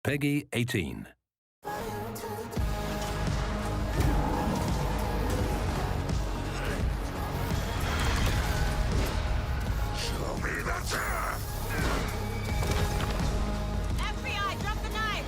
Peggy 18. FBI, drop the knife!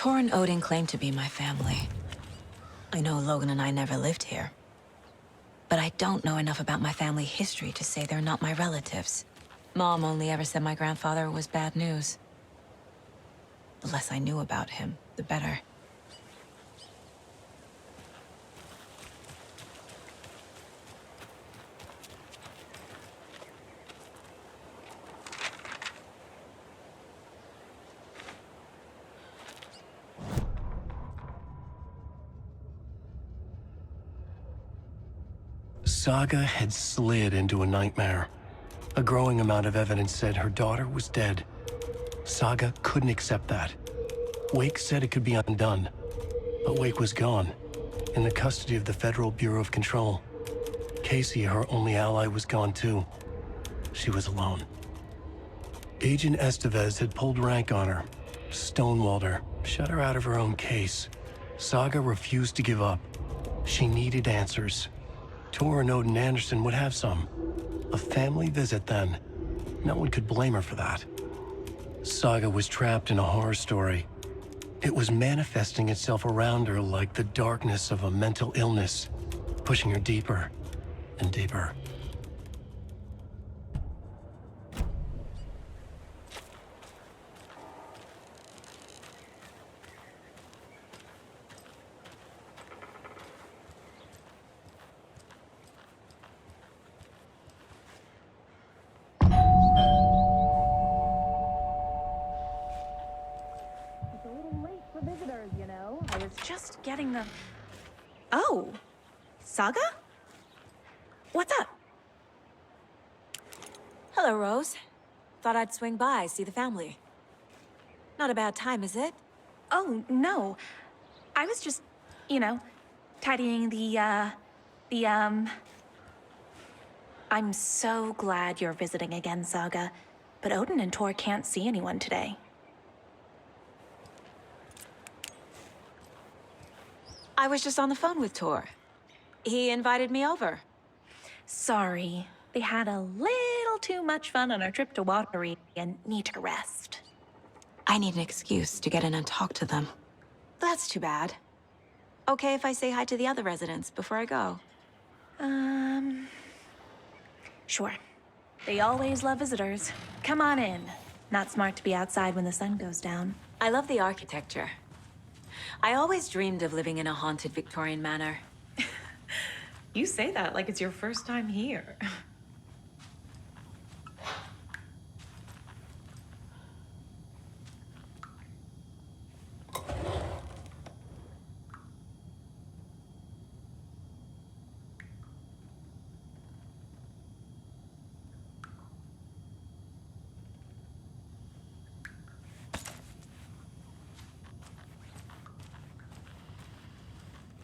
Tor and Odin claim to be my family. I know Logan and I never lived here. But I don't know enough about my family history to say they're not my relatives. Mom only ever said my grandfather was bad news. The less I knew about him, the better. Saga had slid into a nightmare. A growing amount of evidence said her daughter was dead. Saga couldn't accept that. Wake said it could be undone. But Wake was gone, in the custody of the Federal Bureau of Control. Casey, her only ally, was gone too. She was alone. Agent Estevez had pulled rank on her, stonewalled her, shut her out of her own case. Saga refused to give up. She needed answers. Tor and Odin Anderson would have some. A family visit, then. No one could blame her for that. Saga was trapped in a horror story. It was manifesting itself around her like the darkness of a mental illness, pushing her deeper and deeper. just getting the... Oh, Saga? What's up? Hello, Rose. Thought I'd swing by, see the family. Not a bad time, is it? Oh, no. I was just, you know, tidying I'm so glad you're visiting again, Saga. But Odin and Tor can't see anyone today. I was just on the phone with Tor. He invited me over. Sorry. They had a little too much fun on our trip to Watery and need to rest. I need an excuse to get in and talk to them. That's too bad. Okay if I say hi to the other residents before I go? Sure. They always love visitors. Come on in. Not smart to be outside when the sun goes down. I love the architecture. I always dreamed of living in a haunted Victorian manor. You say that like it's your first time here.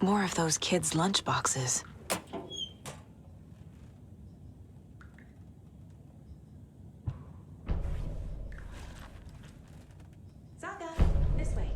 More of those kids' lunchboxes. Saga, this way.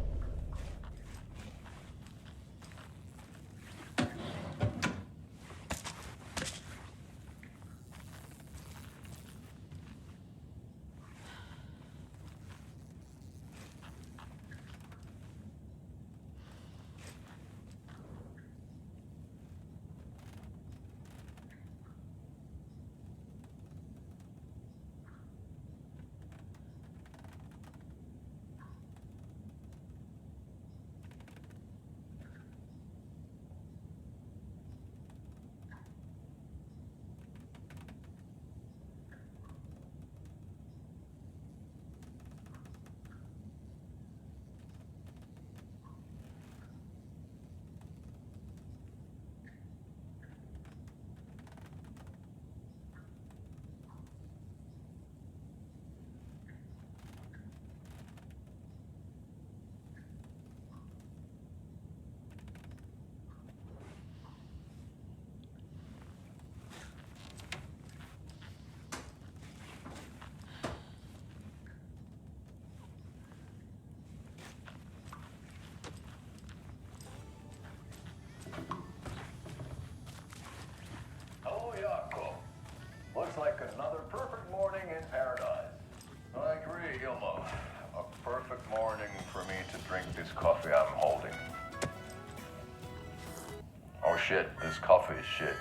Looks like another perfect morning in paradise. I agree, Ilmo. A perfect morning for me to drink this coffee I'm holding. Oh shit, this coffee is shit.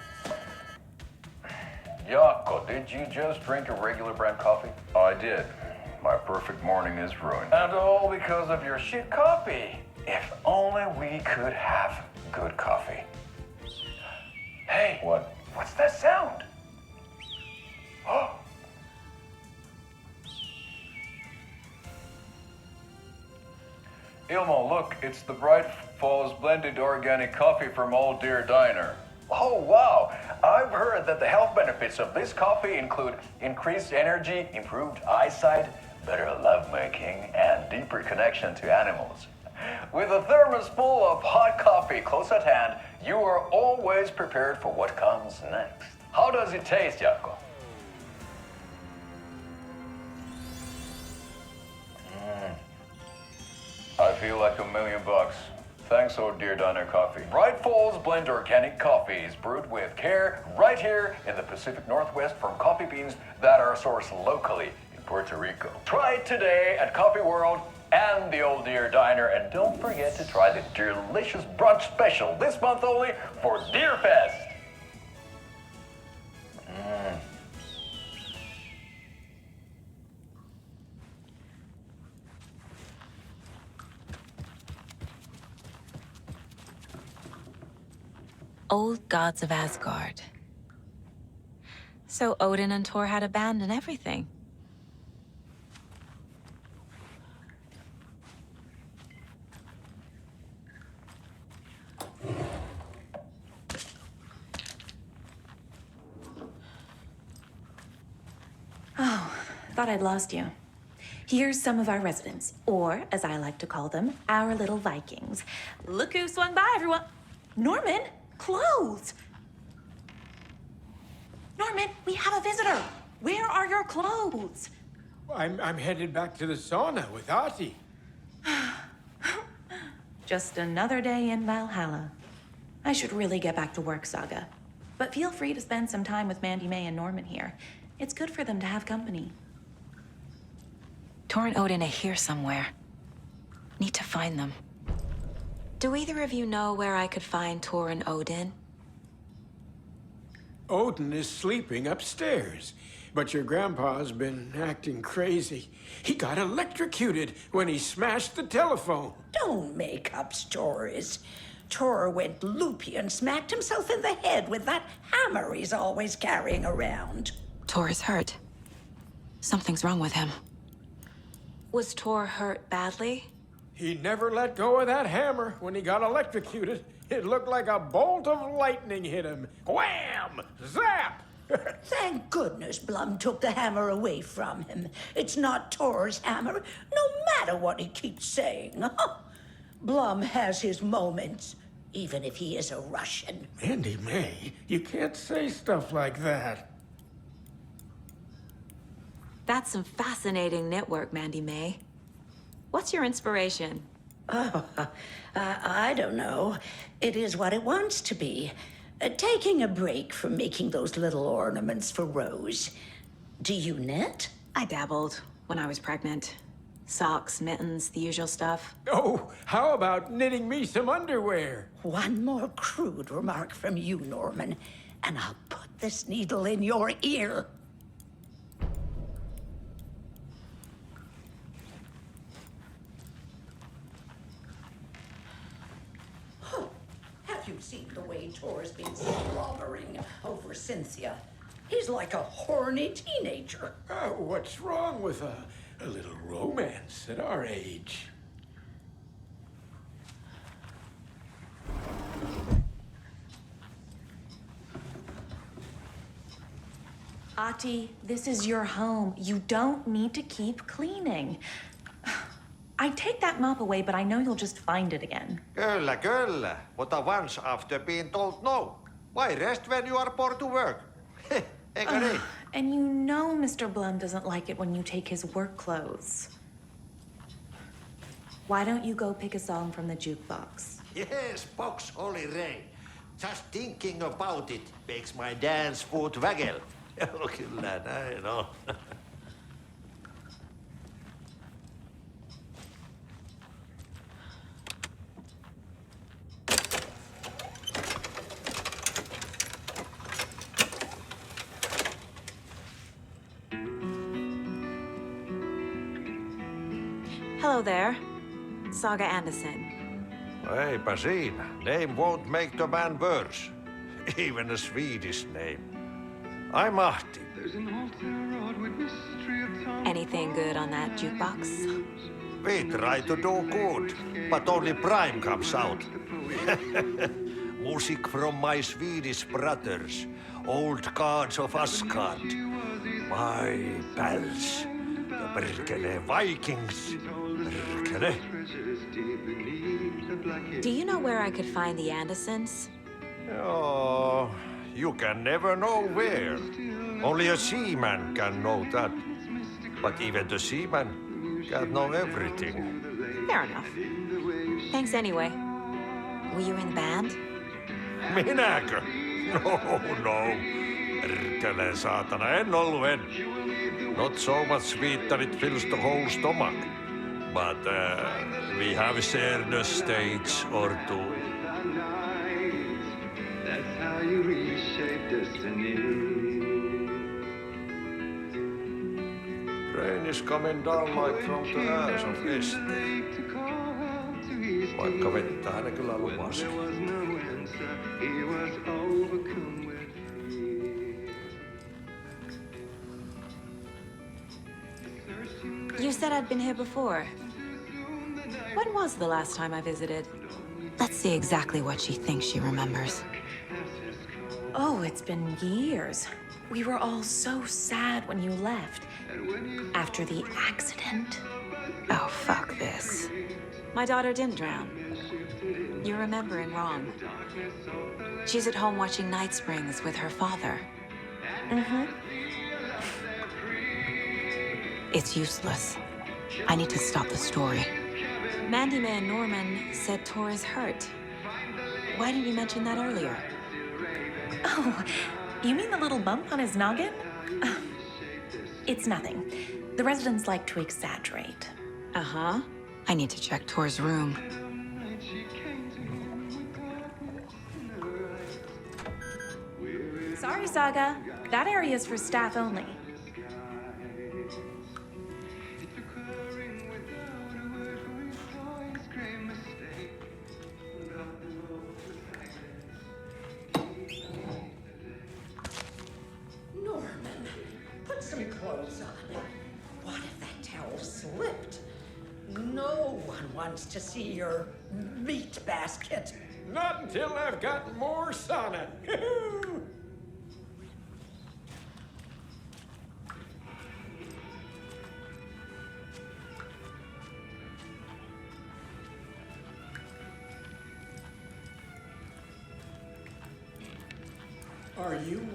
Jaakko, did you just drink a regular brand coffee? I did. My perfect morning is ruined. And all because of your shit coffee. If only we could have good coffee. Hey, what's that sound? Oh. Ilmo, look, it's the Bright Falls blended organic coffee from Old Deer Diner. Oh, wow. I've heard that the health benefits of this coffee include increased energy, improved eyesight, better lovemaking, and deeper connection to animals. With a thermos full of hot coffee close at hand, you are always prepared for what comes next. How does it taste, Jaakko? I feel like $1 million. Thanks, Old Deer Diner Coffee. Bright Falls Blend Organic Coffee is brewed with care right here in the Pacific Northwest from coffee beans that are sourced locally in Puerto Rico. Try it today at Coffee World and the Old Deer Diner, and don't forget to try the delicious brunch special this month only for Deer Fest. Old gods of Asgard. So Odin and Tor had a band and everything. thought I'd lost you. Here's some of our residents, or as I like to call them, our little Vikings. Look who swung by, everyone. Norman, clothes. Norman, we have a visitor. Where are your clothes? I'm headed back to the sauna with Artie. Just another day in Valhalla. I should really get back to work, Saga. But feel free to spend some time with Mandy May and Norman here. It's good for them to have company. Tor and Odin are here somewhere. Need to find them. Do either of you know where I could find Tor and Odin? Odin is sleeping upstairs, but your grandpa's been acting crazy. He got electrocuted when he smashed the telephone. Don't make up stories. Tor went loopy and smacked himself in the head with that hammer he's always carrying around. Tor is hurt. Something's wrong with him. Was Tor hurt badly? He never let go of that hammer when he got electrocuted. It looked like a bolt of lightning hit him. Wham! Zap! Thank goodness Blum took the hammer away from him. It's not Tor's hammer, no matter what he keeps saying. Blum has his moments, even if he is a Russian. Mandy May, you can't say stuff like that. That's some fascinating knitwork, Mandy May. What's your inspiration? I don't know. It is what it wants to be. Taking a break from making those little ornaments for Rose. Do you knit? I dabbled when I was pregnant. Socks, mittens, the usual stuff. Oh, how about knitting me some underwear? One more crude remark from you, Norman, and I'll put this needle in your ear. Have you seen the way Tor's been slobbering over Cynthia? He's like a horny teenager. What's wrong with a little romance at our age? Ati, this is your home. You don't need to keep cleaning. I take that mop away, but I know you'll just find it again. Kyllä, kyllä. Mutta once after being told no. Why rest when you are bored to work? Eikö niin? And you know Mr. Blum doesn't like it when you take his work clothes. Why don't you go pick a song from the jukebox? Yes, box Oli Ray. Just thinking about it makes my dance foot waggle. Kyllä näin on. Hello there. Saga Anderson. Eipä siinä. Name won't make the man worse. Even a Swedish name. I'm Ahti. Anything good on that jukebox? We try to do good, but only Prime comes out. Music from my Swedish brothers, old gods of Asgard. My pals, the perkele Vikings. Perkele. Do you know where I could find the Andersons? Oh, you can never know where. Only a seaman can know that. But even the seaman can't know everything. Fair enough. Thanks anyway. Were you in the band? Minäkö? No. Perkele saatana, en ollut en. Not so much sweet that it fills the whole stomach. But we have shared a stage or two. That's how you reshape destiny. Rain is coming down like from the ass of estate. Vaikka vettä hän kyllä lupasi. You said I'd been here before. When was the last time I visited? Let's see exactly what she thinks she remembers. Oh, it's been years. We were all so sad when you left. After the accident. Oh, fuck this. My daughter didn't drown. You're remembering wrong. She's at home watching Night Springs with her father. Mm-hmm. It's useless. I need to stop the story. Mandy May and Norman said Tor is hurt. Why didn't you mention that earlier? Oh, you mean the little bump on his noggin? It's nothing. The residents like to exaggerate. Uh-huh. I need to check Tor's room. Sorry, Saga. That area's for staff only. Norman, put some clothes on. What if that towel slipped? No one wants to see your meat basket. Not until I've got more sauna. Are you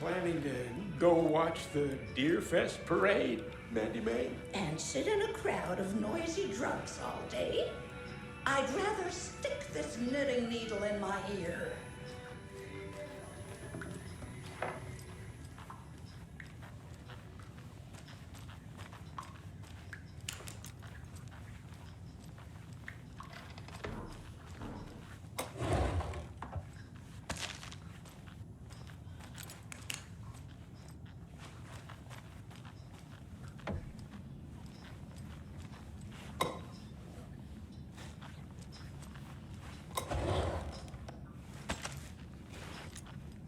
planning to go watch the Deer Fest parade, Mandy May? And sit in a crowd of noisy drunks all day? I'd rather stick this knitting needle in my ear.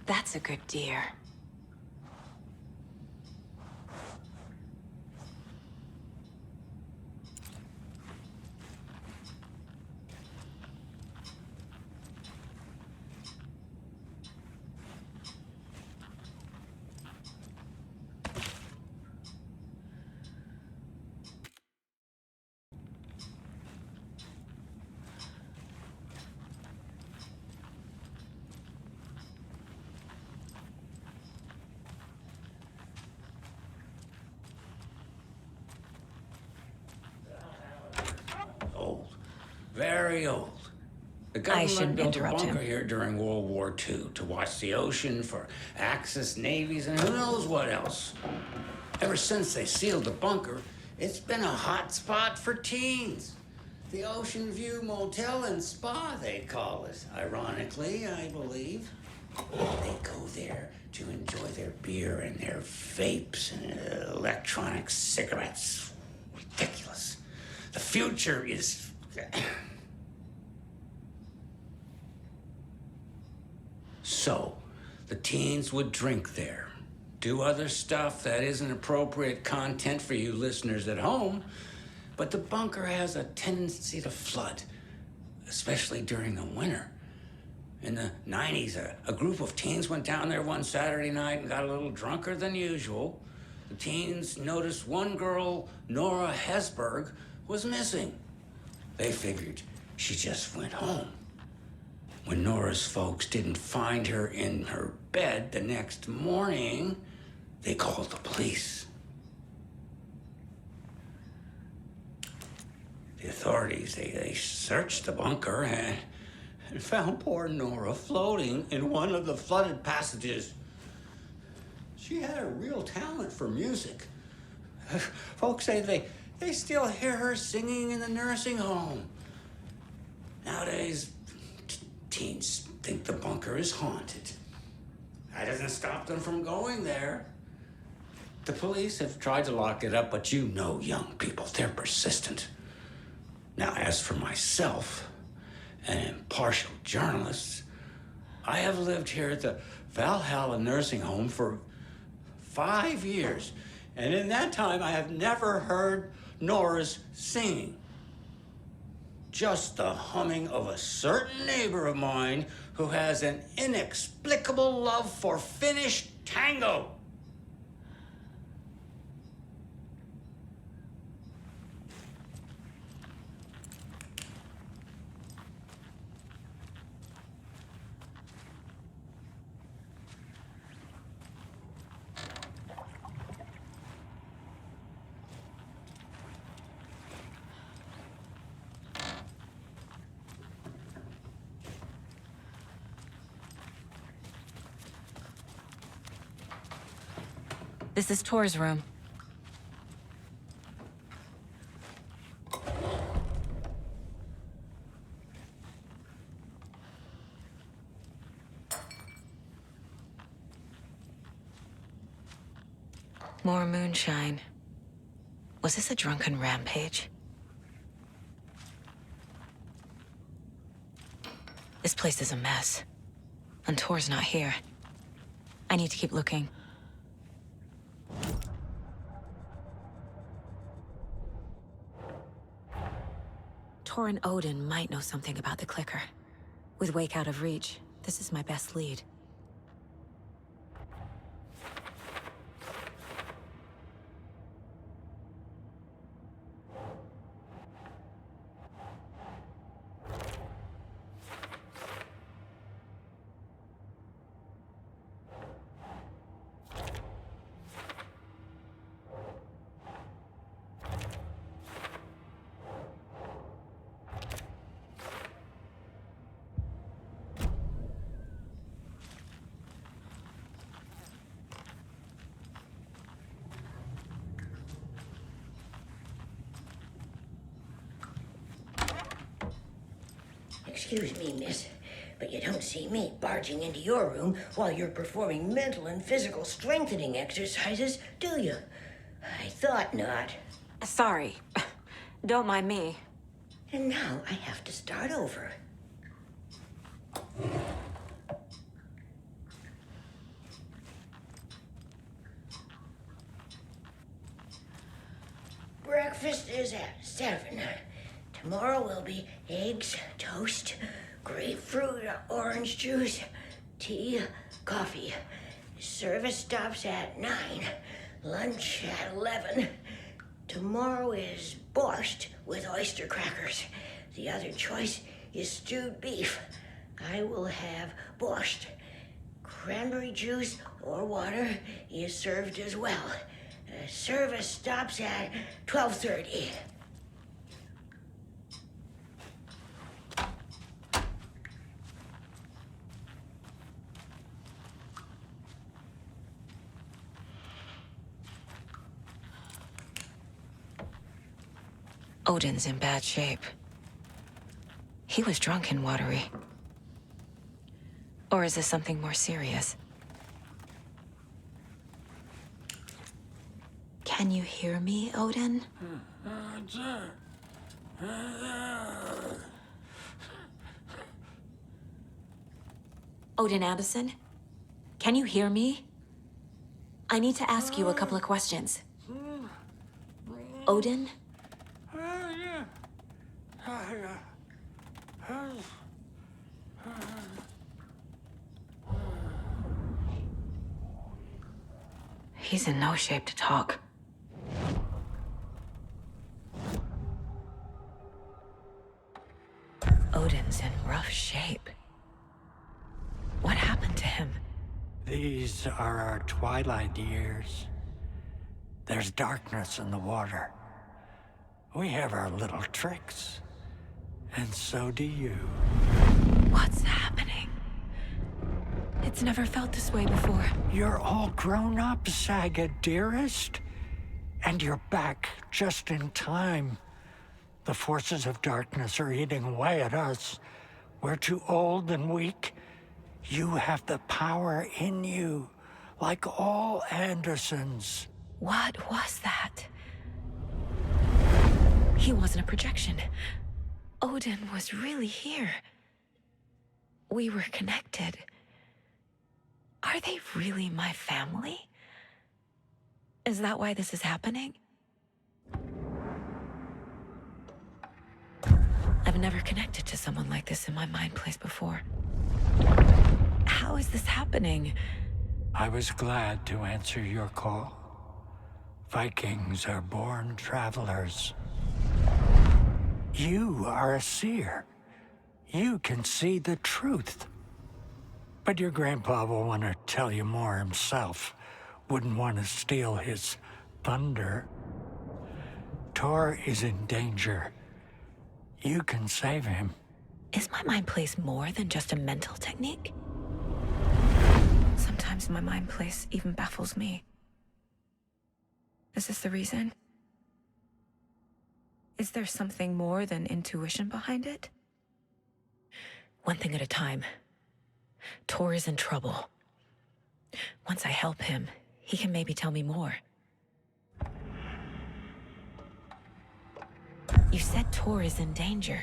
That's a good deer. Old. Very old. The I government shouldn't built a interrupt bunker him. here during World War II to watch the ocean for Axis navies and who knows what else. Ever since they sealed the bunker, it's been a hot spot for teens. The Ocean View Motel and Spa, they call it. Ironically, I believe. They go there to enjoy their beer and their vapes and electronic cigarettes. Ridiculous. The future is... So, the teens would drink there, do other stuff that isn't appropriate content for you listeners at home, but the bunker has a tendency to flood, especially during the winter. In the 90s, a group of teens went down there one Saturday night and got a little drunker than usual. The teens noticed one girl, Nora Hesberg, was missing. They figured she just went home. When Nora's folks didn't find her in her bed the next morning, they called the police. The authorities, they searched the bunker and found poor Nora floating in one of the flooded passages. She had a real talent for music. Folks say they still hear her singing in the nursing home. Nowadays, teens think the bunker is haunted. That doesn't stop them from going there. The police have tried to lock it up, but you know young people, they're persistent. Now, as for myself, an impartial journalist, I have lived here at the Valhalla nursing home for 5 years. And in that time, I have never heard Nora's singing. just the humming of a certain neighbor of mine who has an inexplicable love for Finnish tango. This is Tor's room. More moonshine. Was this a drunken rampage? This place is a mess. And Tor's not here. I need to keep looking. Tor and Odin might know something about the clicker. With Wake out of reach, this is my best lead. Excuse me, miss, but you don't see me barging into your room while you're performing mental and physical strengthening exercises, do you? I thought not. Sorry. Don't mind me. And now I have to start over. Breakfast is at 7. Tomorrow will be eggs, toast, grapefruit, orange juice, tea, coffee. Service stops at 9. Lunch at 11. Tomorrow is borscht with oyster crackers. The other choice is stewed beef. I will have borscht. Cranberry juice or water is served as well. Service stops at 12:30. Odin's in bad shape. He was drunk and watery. Or is this something more serious? Can you hear me, Odin? Odin Anderson? Can you hear me? I need to ask you a couple of questions. Odin? He's in no shape to talk. Odin's in rough shape. What happened to him? These are our twilight years. There's darkness in the water. We have our little tricks. And so do you. What's happening? It's never felt this way before. You're all grown up, Saga, dearest. And you're back just in time. The forces of darkness are eating away at us. We're too old and weak. You have the power in you, like all Andersons. What was that? He wasn't a projection. Odin was really here. We were connected. Are they really my family? Is that why this is happening? I've never connected to someone like this in my mind place before. How is this happening? I was glad to answer your call. Vikings are born travelers. You are a seer. You can see the truth. But your grandpa will want to tell you more himself. Wouldn't want to steal his thunder. Tor is in danger. You can save him. Is my mind place more than just a mental technique? Sometimes my mind place even baffles me. Is this the reason? Is there something more than intuition behind it? One thing at a time. Tor is in trouble. Once I help him, he can maybe tell me more. You said Tor is in danger.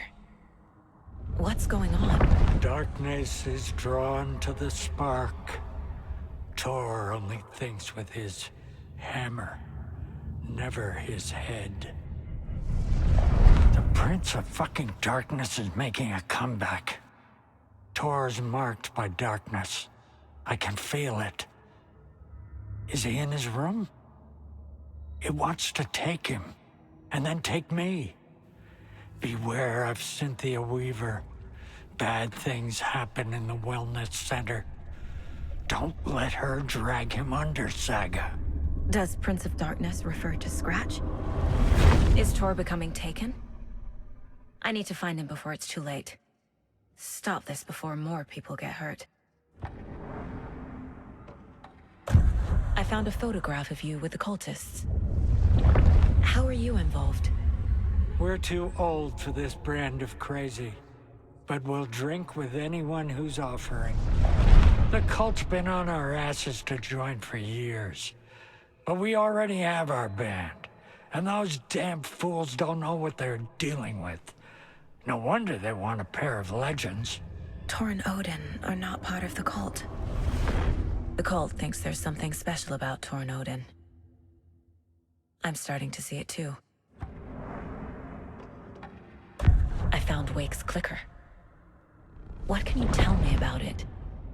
What's going on? Darkness is drawn to the spark. Tor only thinks with his hammer, never his head. The Prince of fucking Darkness is making a comeback. Tor's marked by darkness. I can feel it. Is he in his room? It wants to take him, and then take me. Beware of Cynthia Weaver. Bad things happen in the wellness center. Don't let her drag him under, Saga. Does Prince of Darkness refer to Scratch? Is Tor becoming taken? I need to find him before it's too late. Stop this before more people get hurt. I found a photograph of you with the cultists. How are you involved? We're too old for this brand of crazy, but we'll drink with anyone who's offering. The cult's been on our asses to join for years, but we already have our band, and those damn fools don't know what they're dealing with. No wonder they want a pair of legends. Tor and Odin are not part of the cult. The cult thinks there's something special about Tor and Odin. I'm starting to see it too. I found Wake's clicker. What can you tell me about it?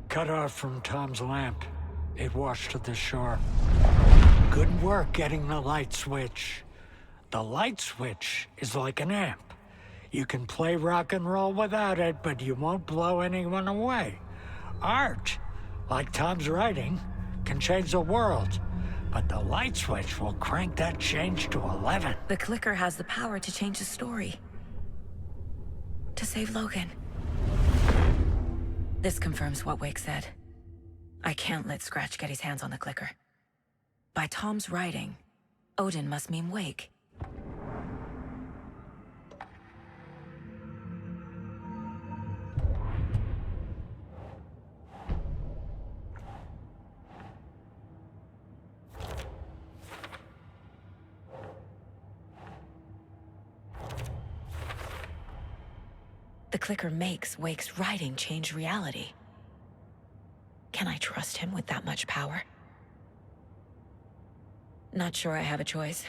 Cut off from Tom's lamp. It washed to the shore. Good work getting the light switch. The light switch is like an amp. You can play rock and roll without it, but you won't blow anyone away. Art, like Tom's writing, can change the world, but the light switch will crank that change to 11. The clicker has the power to change the story. To save Logan. This confirms what Wake said. I can't let Scratch get his hands on the clicker. By Tom's writing, Odin must mean Wake. The clicker makes Wake's writing change reality. Can I trust him with that much power? Not sure I have a choice.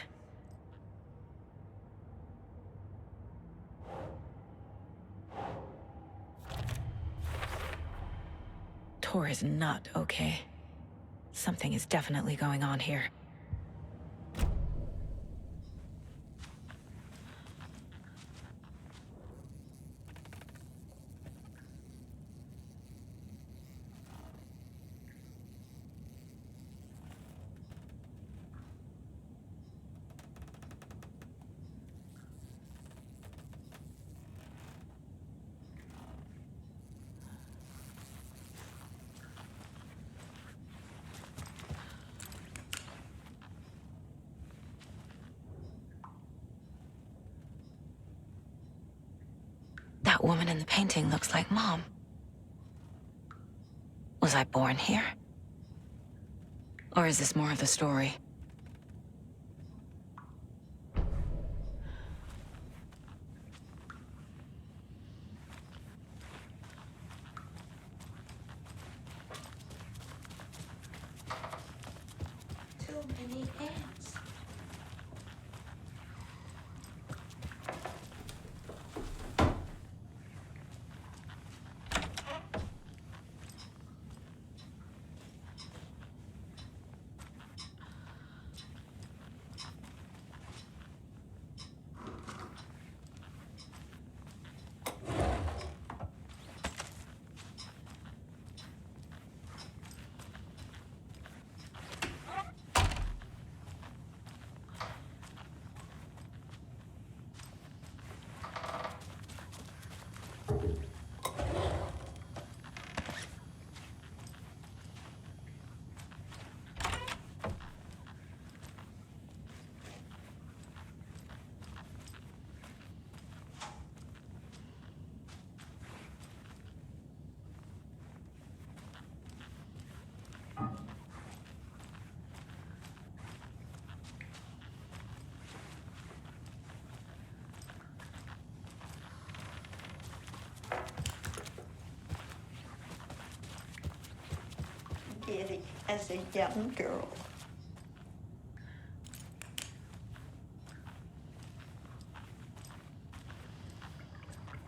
Tor is not okay. Something is definitely going on here. That woman in the painting looks like Mom. Was I born here? Or is this more of the story? Too many ants. giddy as a young girl.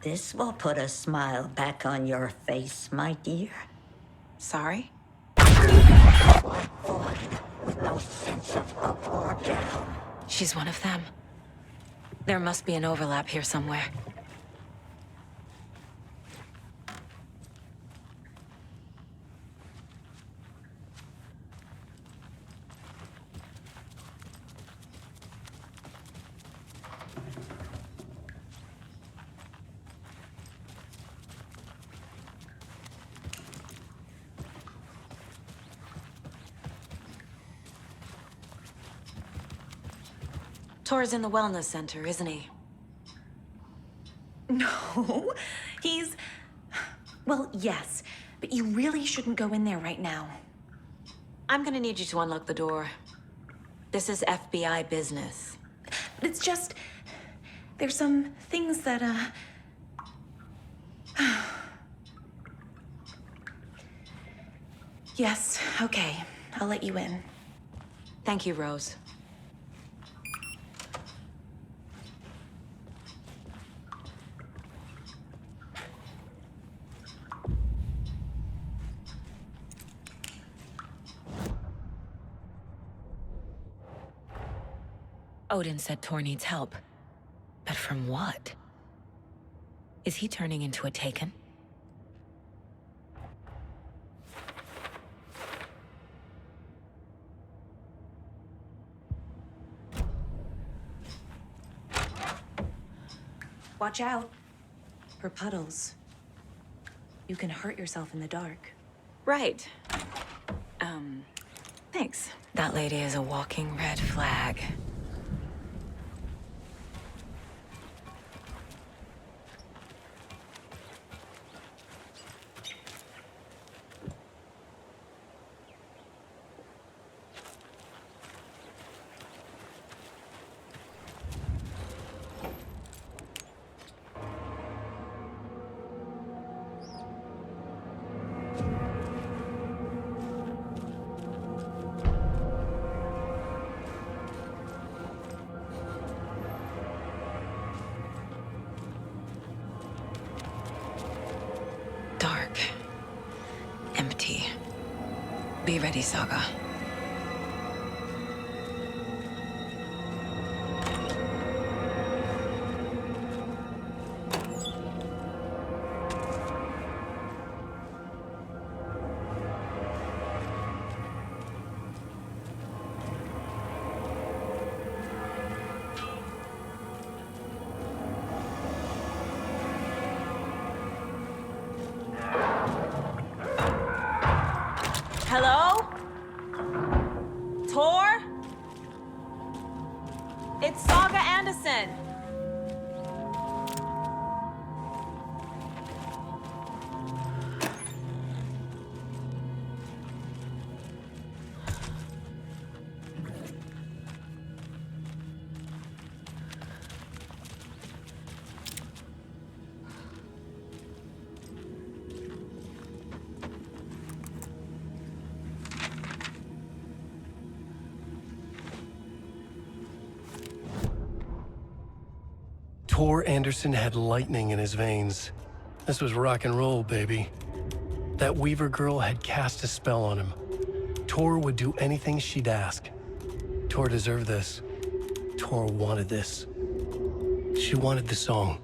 This will put a smile back on your face, my dear. Sorry? With no sense of up or down. She's one of them. There must be an overlap here somewhere. Tor's in the wellness center, isn't he? No, he's... Well, yes, but you really shouldn't go in there right now. I'm gonna need you to unlock the door. This is FBI business. It's just... There's some things that, Yes, okay. I'll let you in. Thank you, Rose. Odin said Tor needs help. But from what? Is he turning into a Taken? Watch out for puddles. You can hurt yourself in the dark. Right. Thanks. That lady is a walking red flag. Dark. Empty. Be ready, Saga. Hello? Tor? It's Saga Anderson. Tor Anderson had lightning in his veins. This was rock and roll, baby. That Weaver girl had cast a spell on him. Tor would do anything she'd ask. Tor deserved this. Tor wanted this. She wanted the song,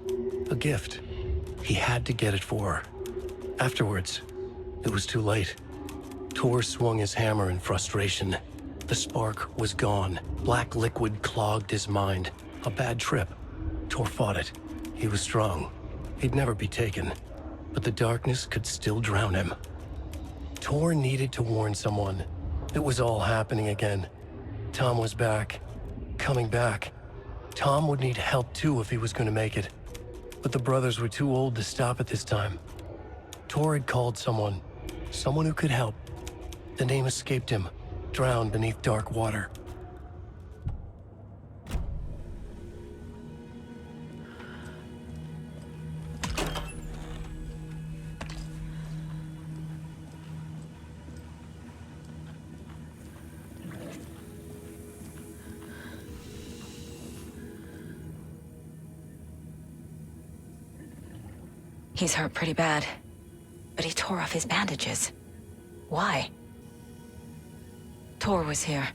a gift. He had to get it for her. Afterwards, it was too late. Tor swung his hammer in frustration. The spark was gone. Black liquid clogged his mind. A bad trip. Tor fought it. He was strong. He'd never be taken. But the darkness could still drown him. Tor needed to warn someone. It was all happening again. Tom was back. Coming back. Tom would need help too if he was going to make it. But the brothers were too old to stop at this time. Tor had called someone. Someone who could help. The name escaped him. Drowned beneath dark water. He's hurt pretty bad, but he tore off his bandages. Why? Tor was here.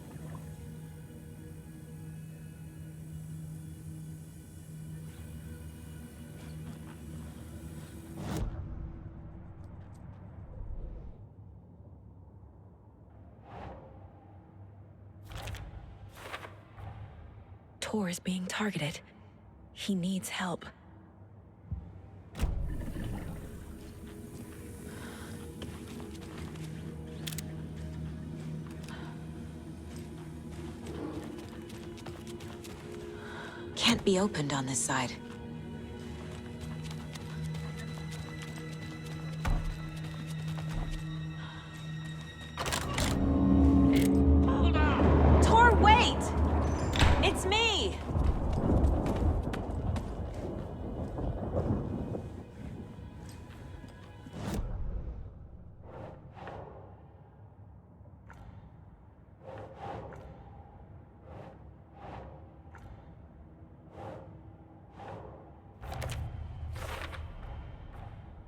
Tor is being targeted. He needs help. Can't be opened on this side. Hold on! Tor, wait! It's me!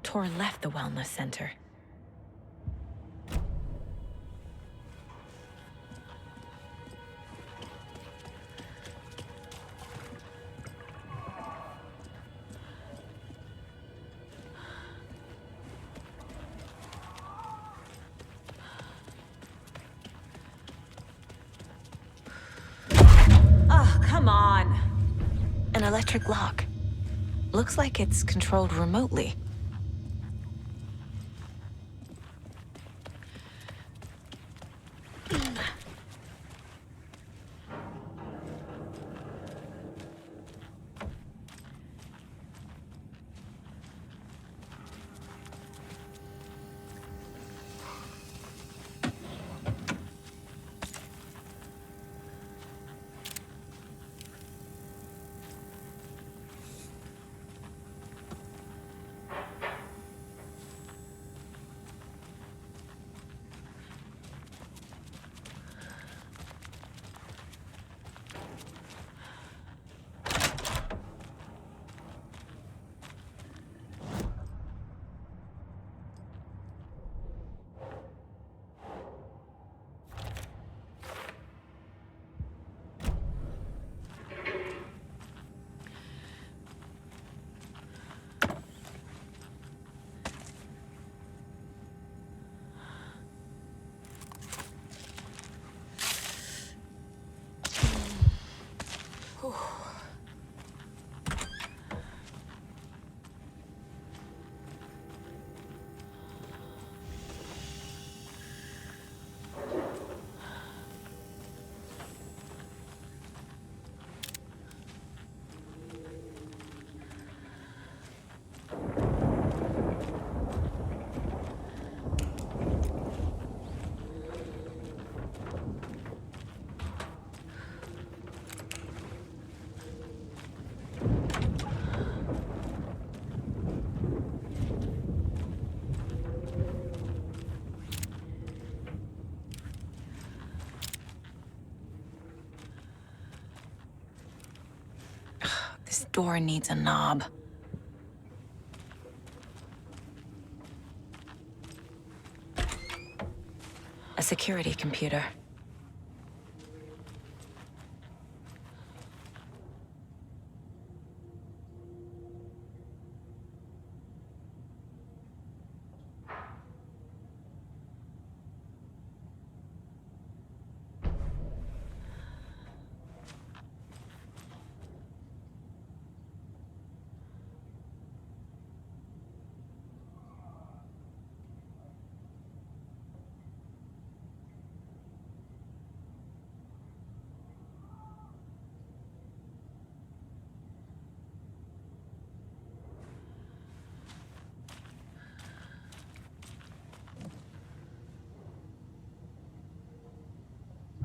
Tor left the wellness center. Oh, come on! An electric lock. Looks like it's controlled remotely. This door needs a knob. A security computer.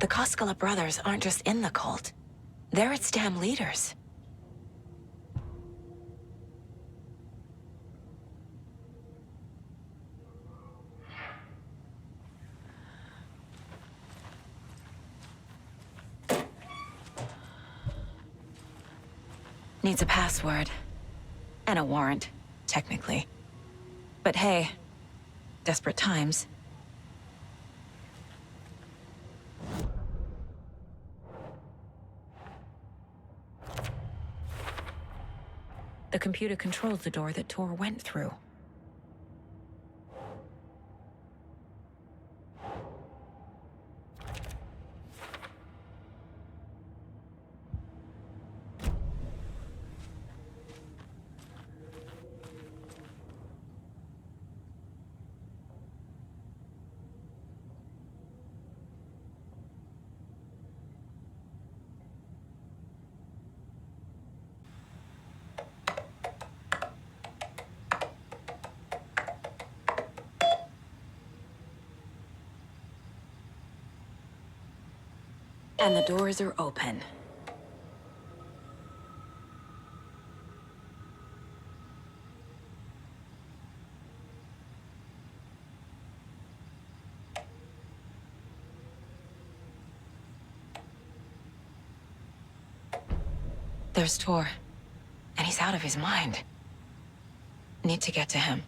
The Koskela brothers aren't just in the cult. They're its damn leaders. Needs a password. And a warrant, technically. But hey, desperate times. The computer controls the door that Tor went through. And the doors are open. There's Tor, and he's out of his mind. Need to get to him.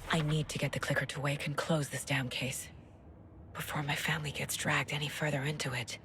I need to get the clicker to wake and close this damn case before my family gets dragged any further into it.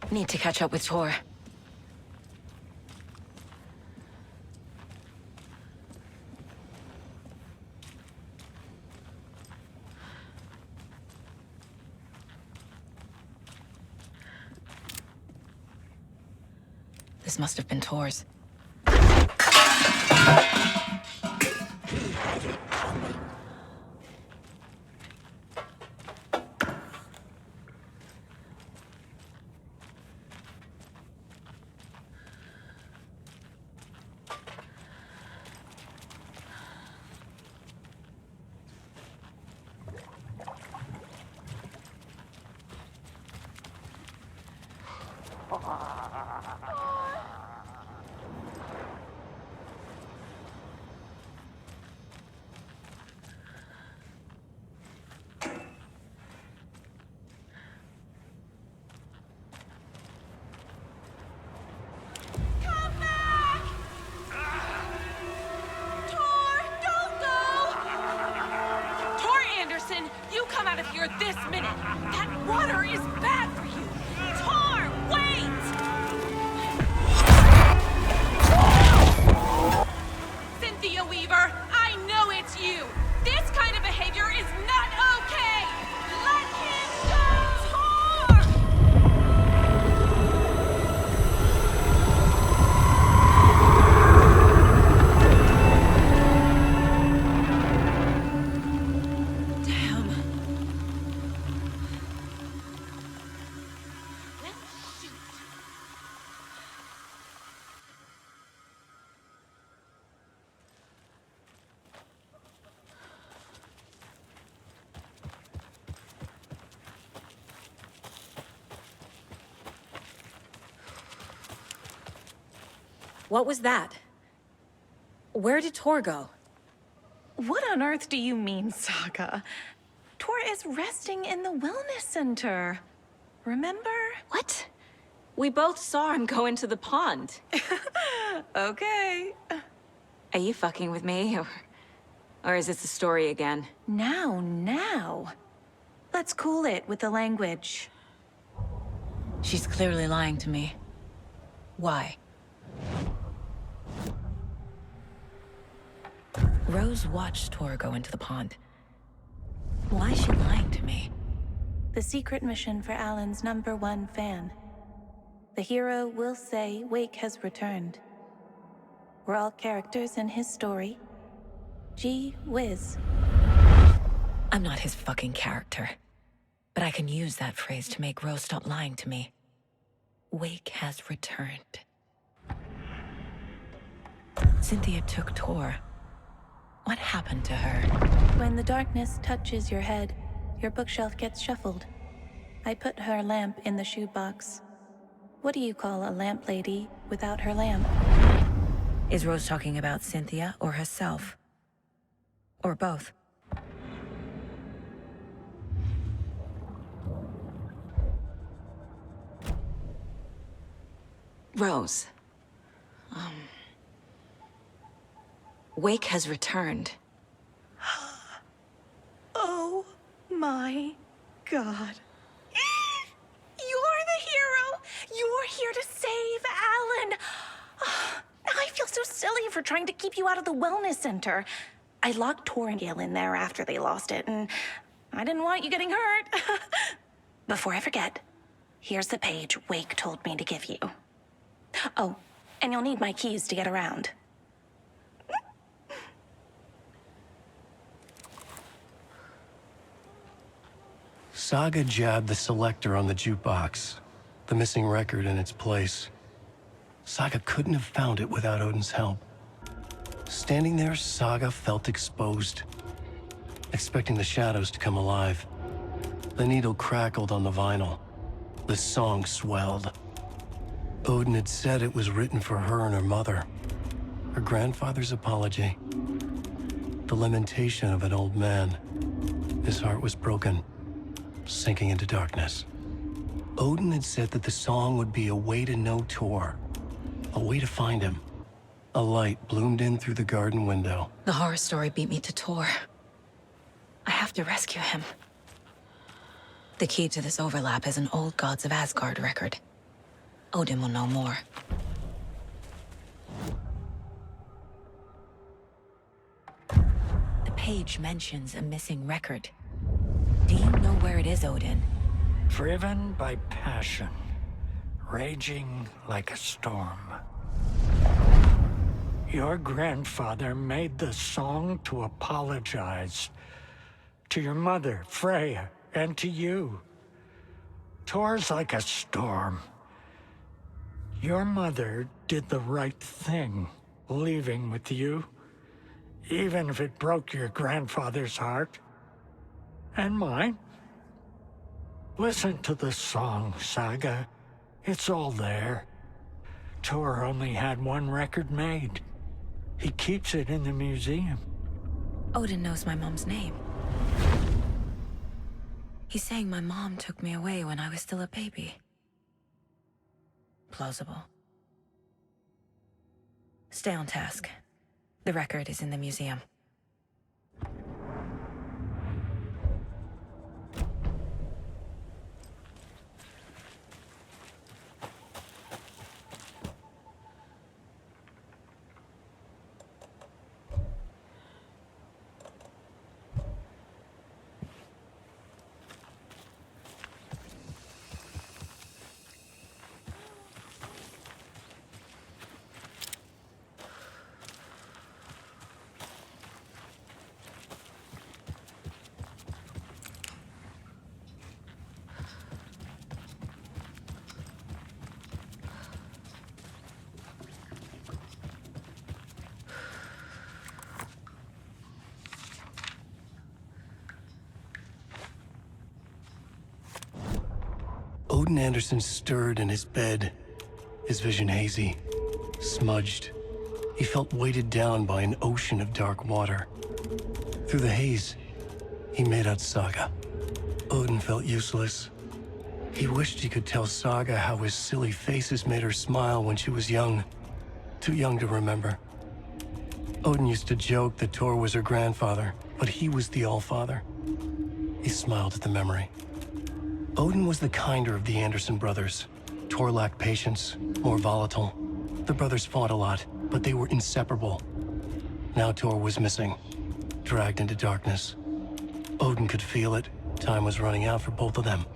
Need to catch up with Tor. This must have been Tor's. for this minute. That water is bad for you. Tor, wait! Cynthia Weaver, I know it's you. This kind of behavior is not okay. Let him go, Tor! Damn. Let's shoot. What was that? Where did Tor go? What on earth do you mean, Saga? Tor is resting in the wellness center. Remember? What? We both saw him go into the pond. Okay. Are you fucking with me, or is this the story again? Now. Let's cool it with the language. She's clearly lying to me. Why? Rose watched Tor go into the pond. Why is she lying to me? The secret mission for Alan's #1 fan. The hero will say Wake has returned. We're all characters in his story. Gee whiz. I'm not his fucking character. But I can use that phrase to make Rose stop lying to me. Wake has returned. Cynthia took Tor. What happened to her? When the darkness touches your head, your bookshelf gets shuffled. I put her lamp in the shoebox. What do you call a lamp lady without her lamp? Is Rose talking about Cynthia or herself? Or both? Rose. Wake has returned. Oh my God. You're the hero! You're here to save Alan! I feel so silly for trying to keep you out of the wellness center. I locked Tor and Gale in there after they lost it, and I didn't want you getting hurt. Before I forget, here's the page Wake told me to give you. Oh, and you'll need my keys to get around. Saga jabbed the selector on the jukebox, the missing record in its place. Saga couldn't have found it without Odin's help. Standing there, Saga felt exposed, expecting the shadows to come alive. The needle crackled on the vinyl. The song swelled. Odin had said it was written for her and her mother. Her grandfather's apology. The lamentation of an old man. His heart was broken, sinking into darkness. Odin had said that the song would be a way to know Tor, a way to find him. A light bloomed in through the garden window. The horror story beat me to Tor. I have to rescue him. The key to this overlap is an old Gods of Asgard record. Odin will know more. The page mentions a missing record. Do you know where it is, Odin? Driven by passion, raging like a storm. Your grandfather made the song to apologize. To your mother, Freya, and to you. Tor's like a storm. Your mother did the right thing, leaving with you, even if it broke your grandfather's heart. And mine. Listen to the song, Saga. It's all there. Tor only had one record made. He keeps it in the museum. Odin knows my mom's name. He's saying my mom took me away when I was still a baby. Plausible. Stay on task. The record is in the museum. Odin Anderson stirred in his bed, his vision hazy, smudged. He felt weighted down by an ocean of dark water. Through the haze, he made out Saga. Odin felt useless. He wished he could tell Saga how his silly faces made her smile when she was young. Too young to remember. Odin used to joke that Tor was her grandfather, but he was the Allfather. He smiled at the memory. Odin was the kinder of the Anderson brothers. Tor lacked patience, more volatile. The brothers fought a lot, but they were inseparable. Now Tor was missing, dragged into darkness. Odin could feel it. Time was running out for both of them.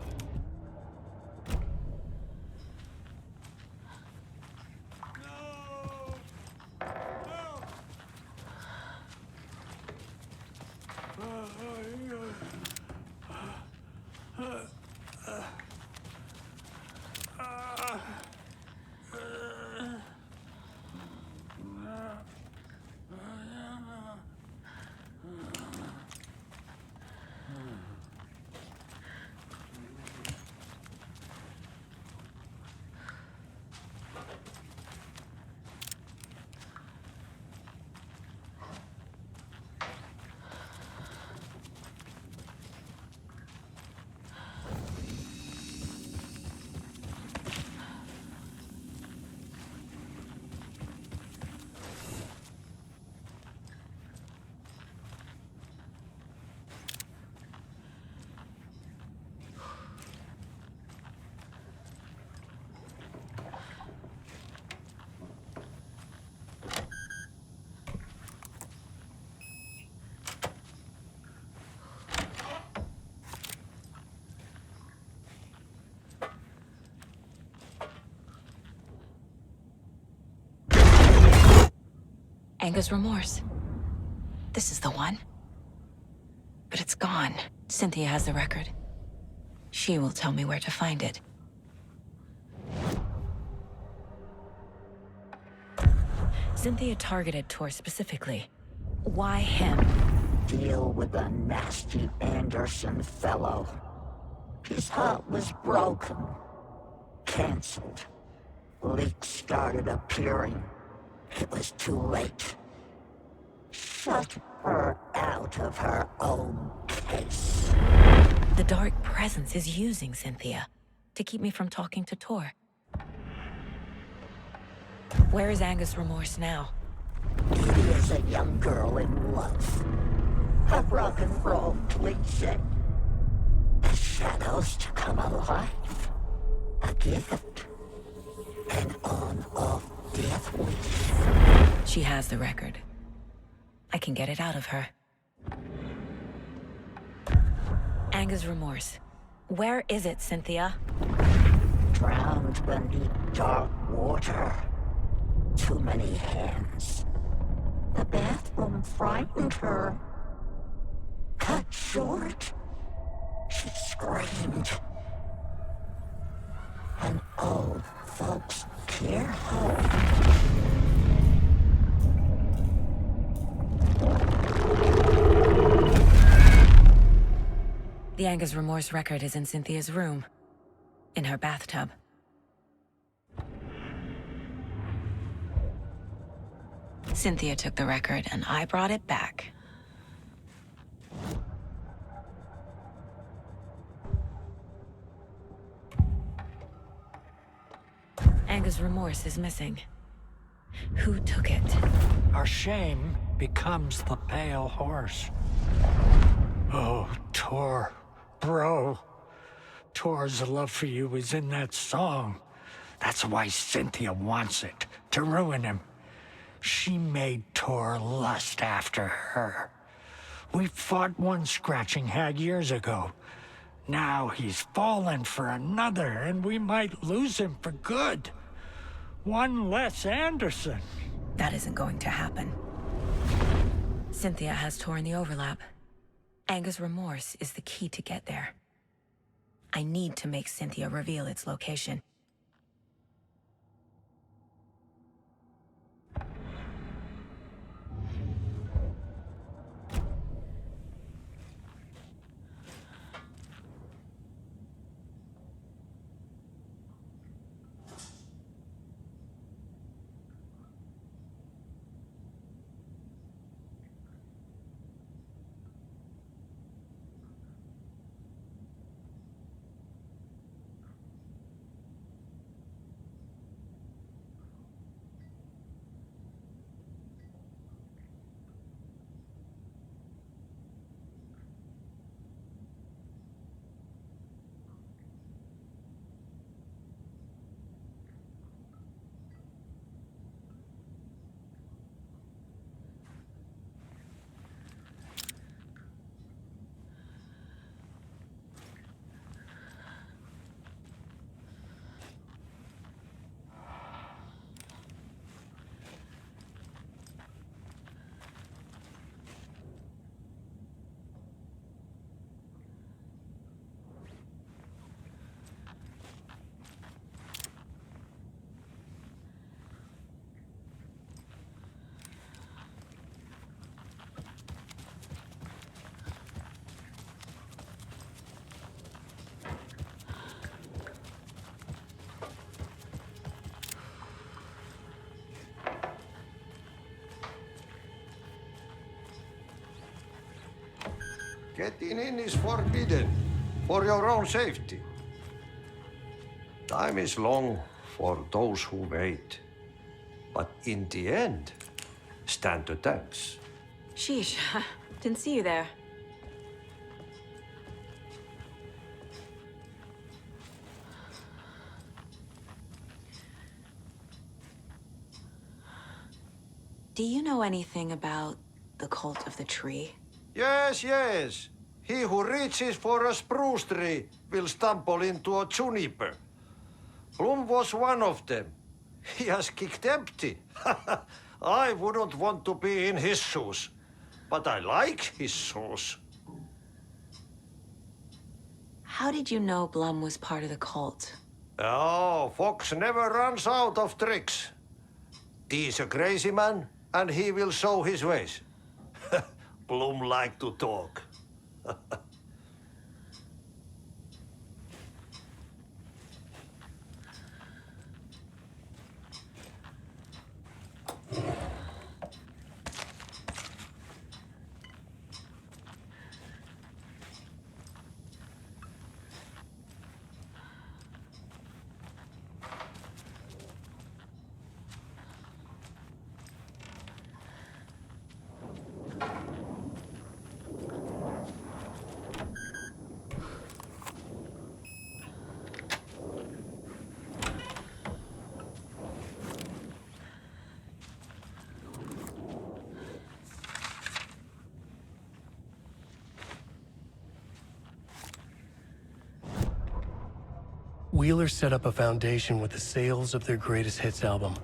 Anger's remorse. This is the one. But it's gone. Cynthia has the record. She will tell me where to find it. Cynthia targeted Tor specifically. Why him? Deal with the nasty Anderson fellow. His heart was broken. Cancelled. Leaks started appearing. It was too late. Shut her out of her own case. The dark presence is using Cynthia to keep me from talking to Tor. Where is Anger's remorse now? Didi is a young girl in love. A rock and roll cliche. The shadows to come alive. A gift. An on-off death wish. She has the record. I can get it out of her. Anger's remorse. Where is it, Cynthia? Drowned beneath dark water. Too many hands. The bathroom frightened her. Cut short. She screamed. An old folks' care home. The Anger's remorse record is in Cynthia's room. In her bathtub. Cynthia took the record, and I brought it back. Anger's remorse is missing. Who took it? Our shame becomes the pale horse. Oh, Tor. Bro. Tor's love for you is in that song. That's why Cynthia wants it, to ruin him. She made Tor lust after her. We fought one scratching hag years ago. Now he's fallen for another, and we might lose him for good. One less Anderson. That isn't going to happen. Cynthia has Tor in the overlap. Anger's remorse is the key to get there. I need to make Cynthia reveal its location. Getting in is forbidden, for your own safety. Time is long for those who wait. But in the end, stand the thanks. Sheesh, didn't see you there. Do you know anything about the cult of the tree? Yes, yes. He who reaches for a spruce tree will stumble into a juniper. Plum was one of them. He has kicked empty. I wouldn't want to be in his shoes. But I like his shoes. How did you know Blum was part of the cult? Oh, Fox never runs out of tricks. He's a crazy man, and he will show his ways. Blum like to talk. Wheeler set up a foundation with the sales of their greatest hits album.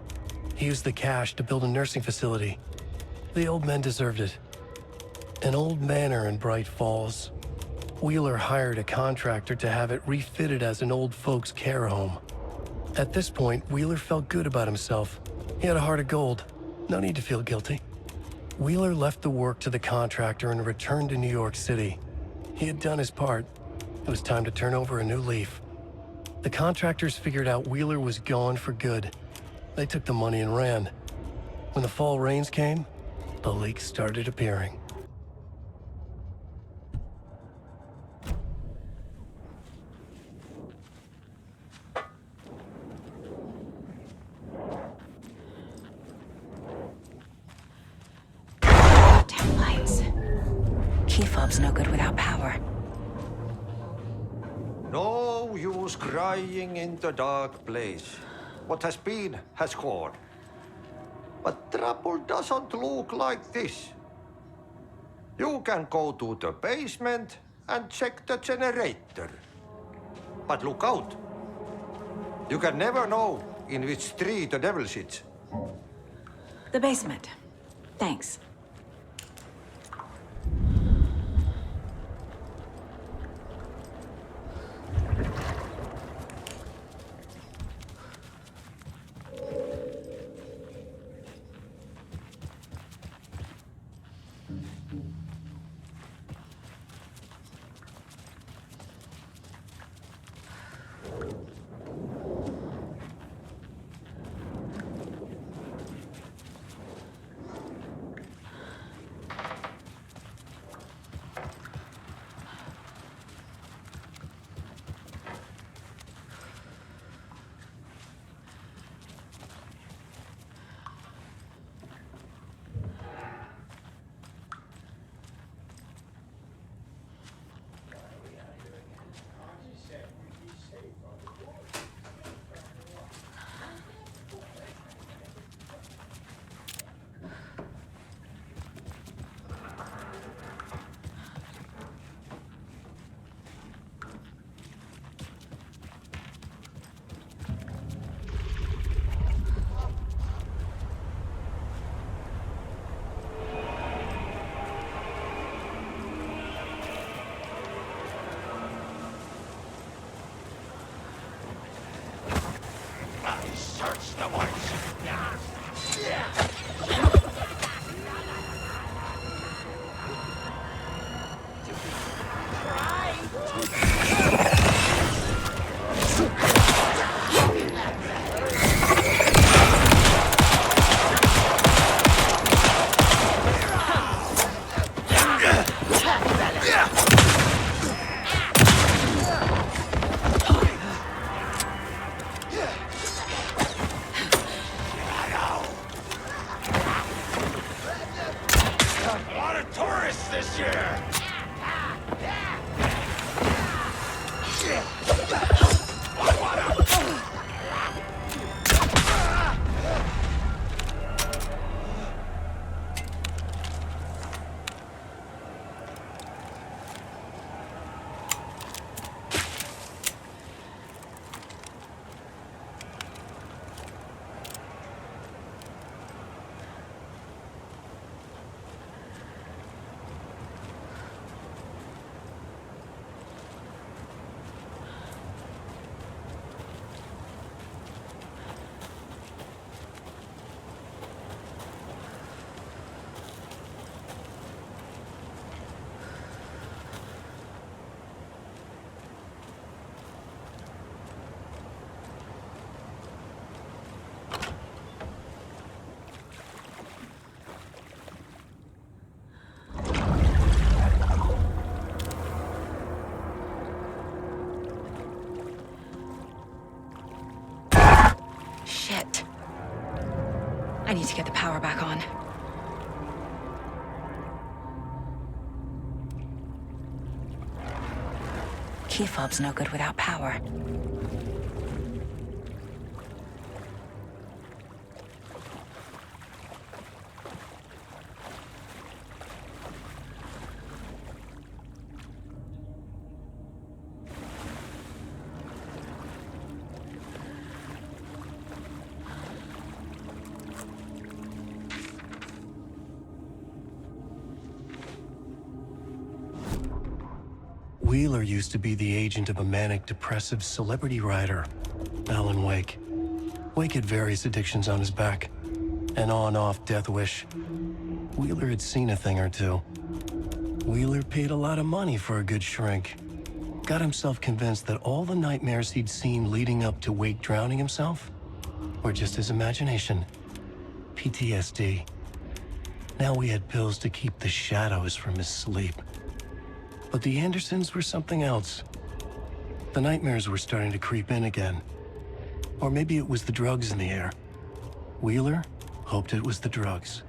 He used the cash to build a nursing facility. The old men deserved it. An old manor in Bright Falls. Wheeler hired a contractor to have it refitted as an old folks' care home. At this point, Wheeler felt good about himself. He had a heart of gold. No need to feel guilty. Wheeler left the work to the contractor and returned to New York City. He had done his part. It was time to turn over a new leaf. The contractors figured out Wheeler was gone for good. They took the money and ran. When the fall rains came, the leaks started appearing. Damn lights. Key fob's no good without power. No use crying in the dark place. What has been has gone. But trouble doesn't look like this. You can go to the basement and check the generator. But look out. You can never know in which tree the devil sits. The basement. Thanks. need to get the power back on. Key fob's no good without power. Wheeler used to be the agent of a manic-depressive celebrity writer, Alan Wake. Wake had various addictions on his back, an on-off death wish. Wheeler had seen a thing or two. Wheeler paid a lot of money for a good shrink. Got himself convinced that all the nightmares he'd seen leading up to Wake drowning himself were just his imagination. PTSD. Now we had pills to keep the shadows from his sleep. But the Andersons were something else. The nightmares were starting to creep in again. Or maybe it was the drugs in the air. Wheeler hoped it was the drugs.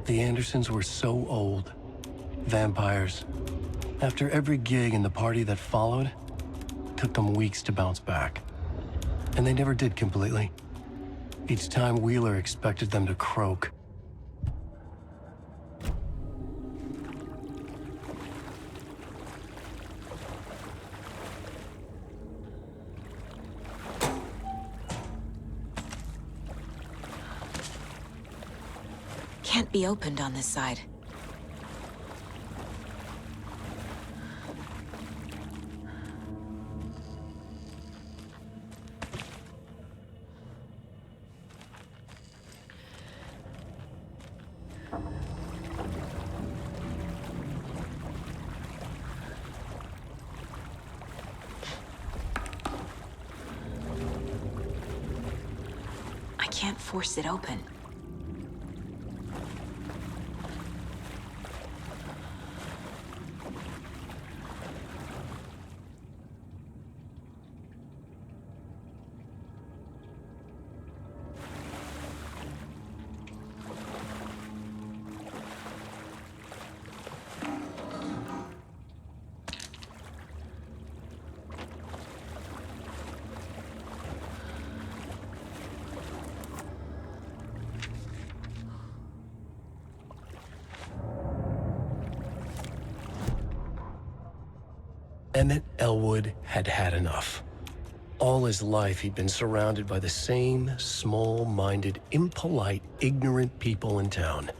The Andersons were so old. Vampires. After every gig and the party that followed, it took them weeks to bounce back. And they never did completely. Each time Wheeler expected them to croak. Can't be opened on this side. I can't force it open. Emmett Elwood had had enough. All his life, he'd been surrounded by the same small-minded, impolite, ignorant people in town.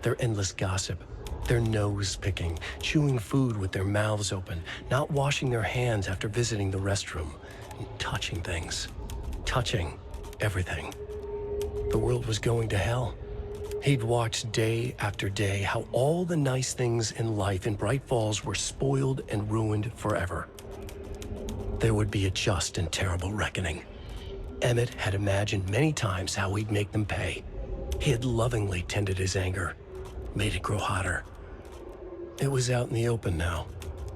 Their endless gossip, their nose-picking, chewing food with their mouths open, not washing their hands after visiting the restroom, and touching things. Touching everything. The world was going to hell. He'd watched day after day how all the nice things in life in Bright Falls were spoiled and ruined forever. There would be a just and terrible reckoning. Emmett had imagined many times how he'd make them pay. He had lovingly tended his anger, made it grow hotter. It was out in the open now.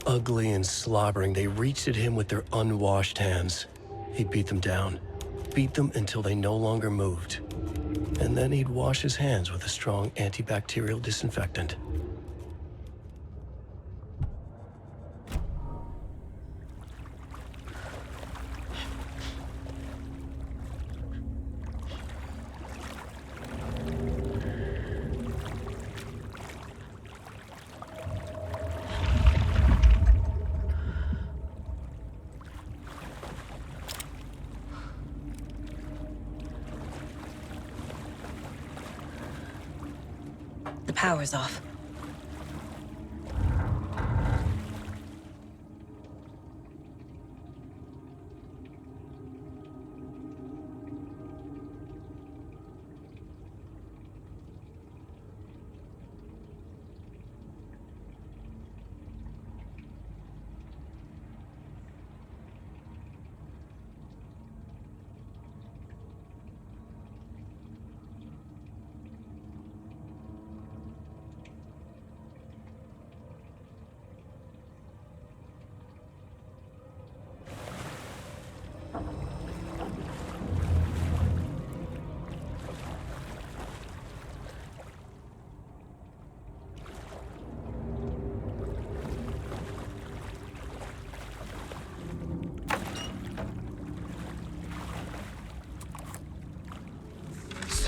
Ugly and slobbering, they reached at him with their unwashed hands. He'd beat them down, beat them until they no longer moved. And then he'd wash his hands with a strong antibacterial disinfectant. The power's off.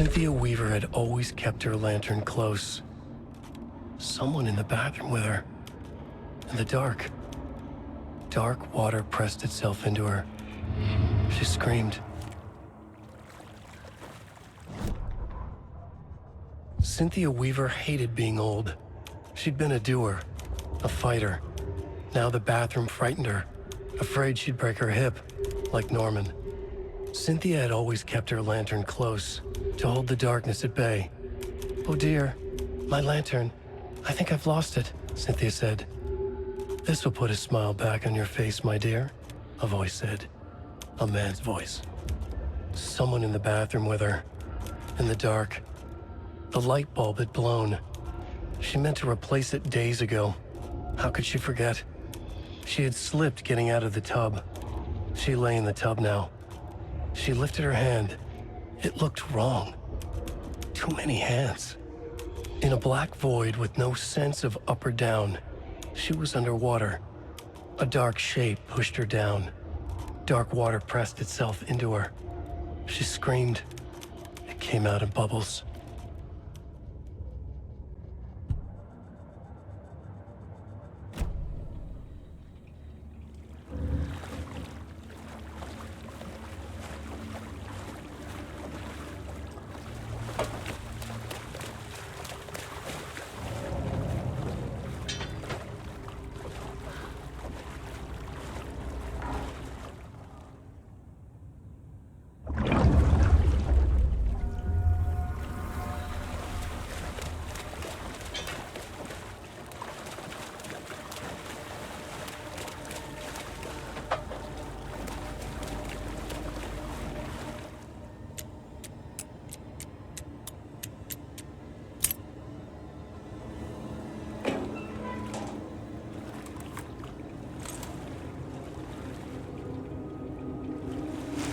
Cynthia Weaver had always kept her lantern close. Someone in the bathroom with her. In the dark. Dark water pressed itself into her. She screamed. Cynthia Weaver hated being old. She'd been a doer, a fighter. Now the bathroom frightened her, afraid she'd break her hip, like Norman. Cynthia had always kept her lantern close, to hold the darkness at bay. "Oh dear, my lantern. I think I've lost it," Cynthia said. "This will put a smile back on your face, my dear," a voice said. A man's voice. Someone in the bathroom with her. In the dark. The light bulb had blown. She meant to replace it days ago. How could she forget? She had slipped getting out of the tub. She lay in the tub now. She lifted her hand. It looked wrong. Too many hands. In a black void with no sense of up or down, she was underwater. A dark shape pushed her down. Dark water pressed itself into her. She screamed. It came out in bubbles.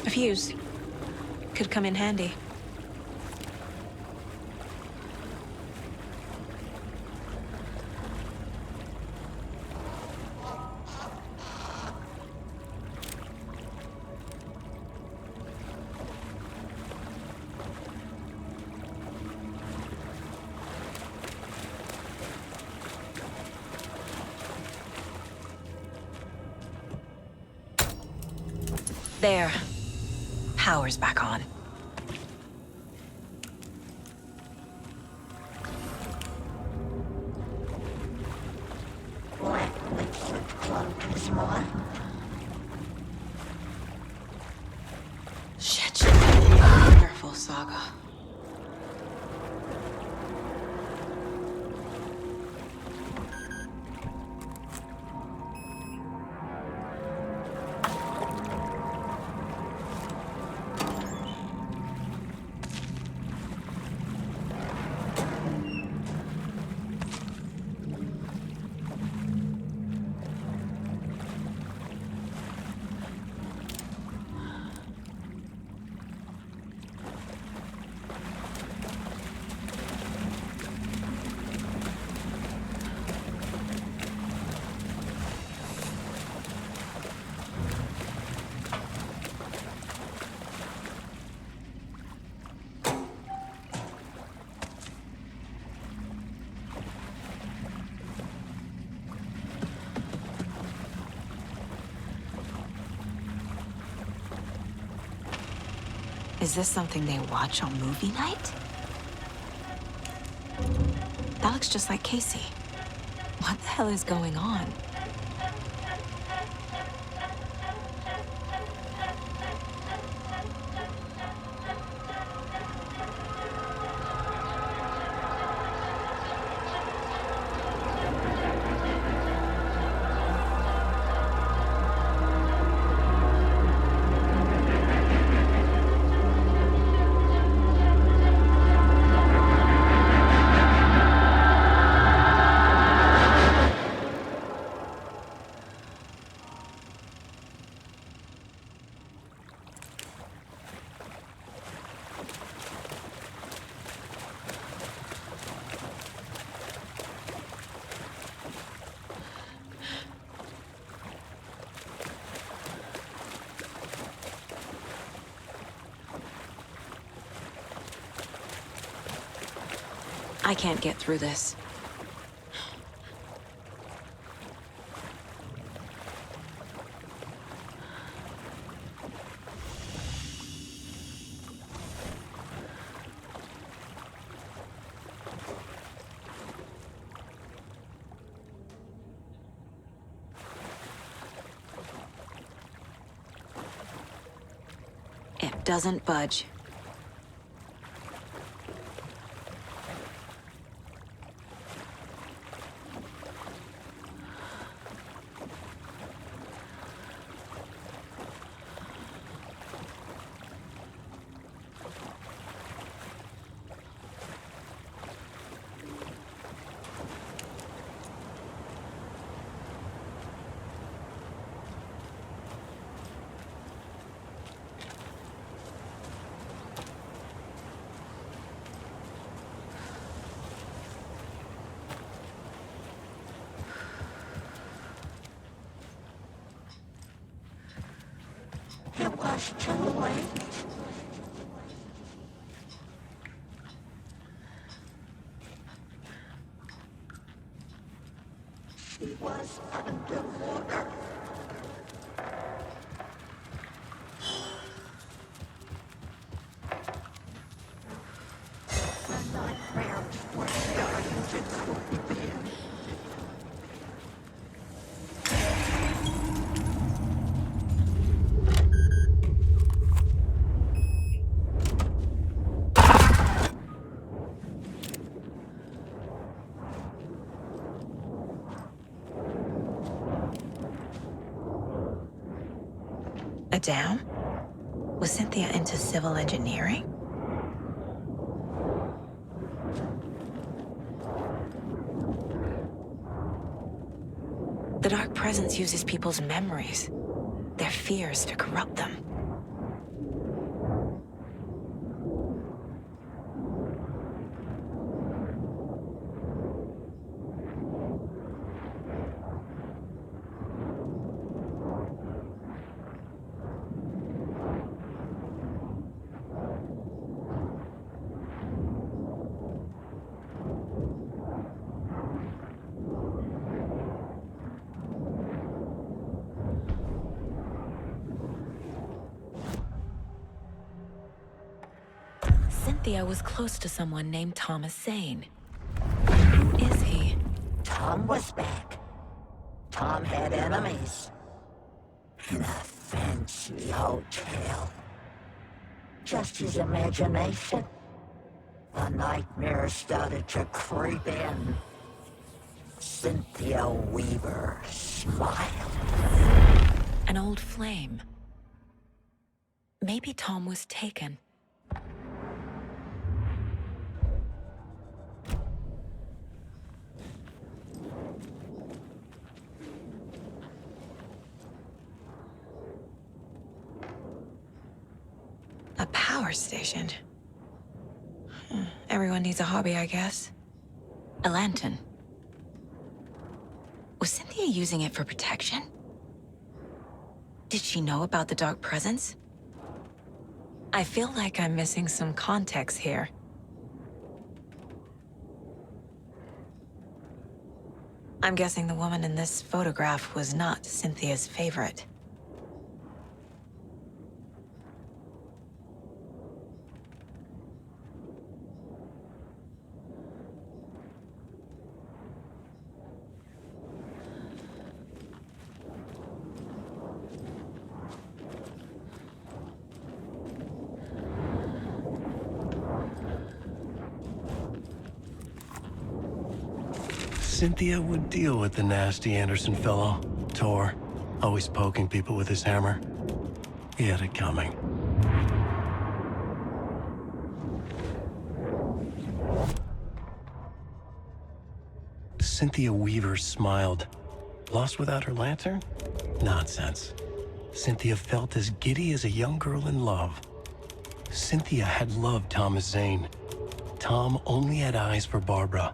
A fuse. Could come in handy. There. Power's back on. Shit. Careful, Saga. Is this something they watch on movie night? That looks just like Casey. What the hell is going on? I can't get through this. It doesn't budge. It was too late. She was underwater. The nightmares were starting to creep in. A dam? Was Cynthia into civil engineering? The Dark Presence uses people's memories, their fears to corrupt them. Cynthia was close to someone named Thomas Zane. Who is he? Tom was back. Tom had enemies. In a fancy hotel. Just his imagination. The nightmare started to creep in. Cynthia Weaver smiled. An old flame. Maybe Tom was taken. A power station. Everyone needs a hobby, I guess. A lantern. Was Cynthia using it for protection? Did she know about the Dark Presence? I feel like I'm missing some context here. I'm guessing the woman in this photograph was not Cynthia's favorite. Cynthia would deal with the nasty Anderson fellow, Tor, always poking people with his hammer. He had it coming. Cynthia Weaver smiled. Lost without her lantern? Nonsense. Cynthia felt as giddy as a young girl in love. Cynthia had loved Thomas Zane. Tom only had eyes for Barbara.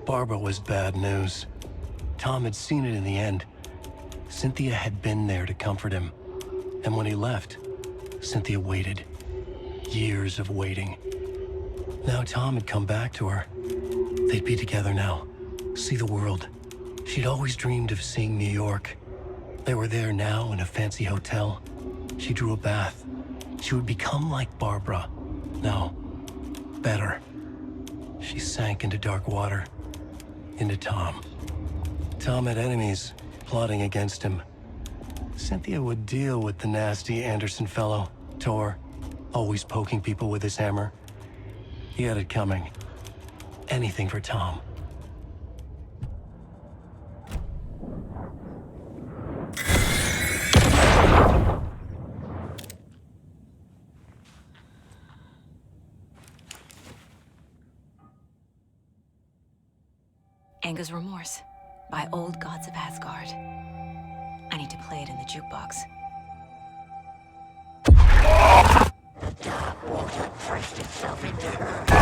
Barbara was bad news. Tom had seen it in the end. Cynthia had been there to comfort him. And when he left, Cynthia waited. Years of waiting. Now Tom had come back to her. They'd be together now, see the world. She'd always dreamed of seeing New York. They were there now in a fancy hotel. She drew a bath. She would become like Barbara. No, better. She sank into dark water, into Tom. Tom had enemies plotting against him. Cynthia would deal with the nasty Anderson fellow, Tor, always poking people with his hammer. He had it coming. Anything for Tom. Anger's Remorse by Old Gods of Asgard. I need to play it in the jukebox. The dark water pressed itself into her.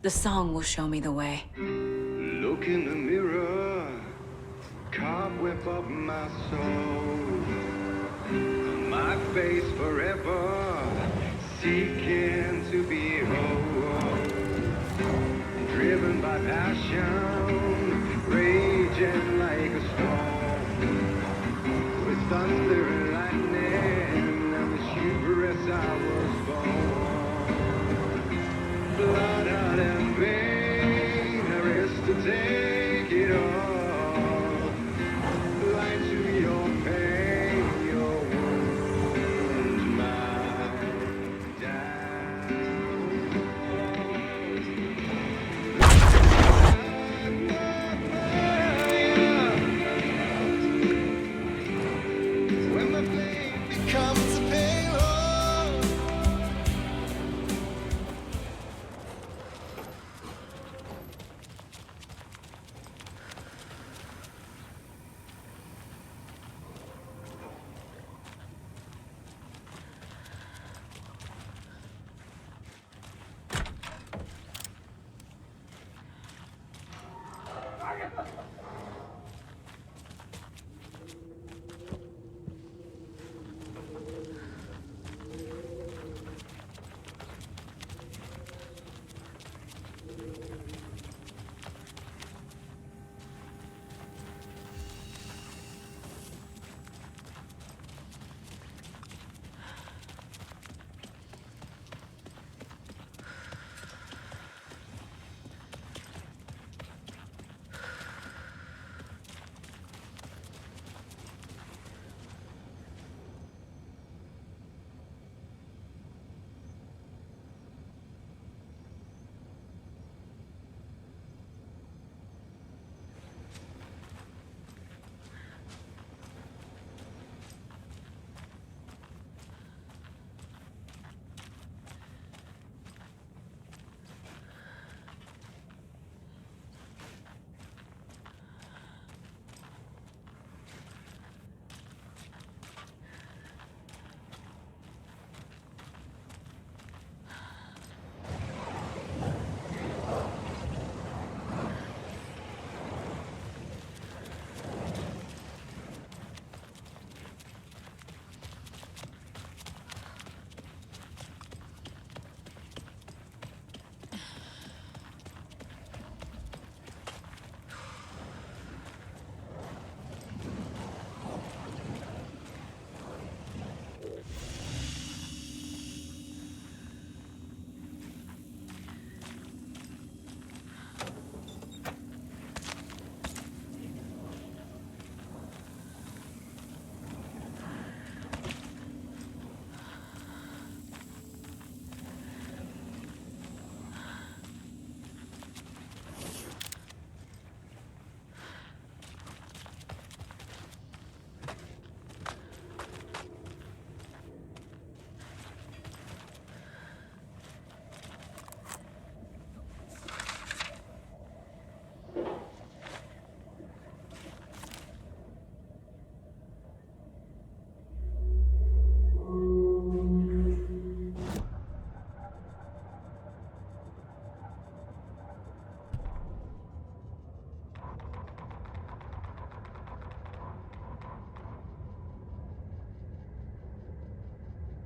The song will show me the way. Look in the mirror, cobweb of my soul. My face forever, seeking to be whole. Driven by passion, raging like a storm. With thunder and lightning, and with hubris I was born. Blood out and pain, there is to take it all. Light to your pain, your wounds, my when the flame becomes a payload.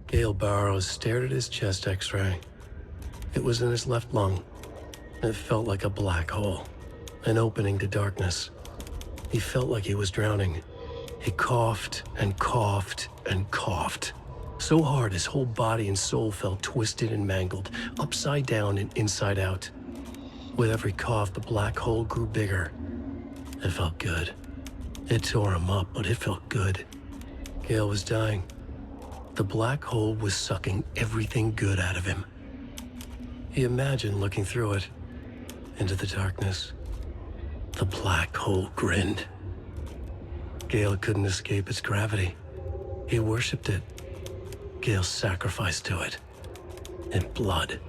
Gale Barrows stared at his chest x-ray. It was in his left lung. It felt like a black hole, an opening to darkness. He felt like he was drowning. He coughed and coughed and coughed. So hard his whole body and soul felt twisted and mangled, upside down and inside out. With every cough, the black hole grew bigger. It felt good. It tore him up, but it felt good. Gale was dying. The black hole was sucking everything good out of him. He imagined looking through it, into the darkness. The black hole grinned. Gale couldn't escape its gravity. He worshipped it. Gale sacrificed to it. In blood.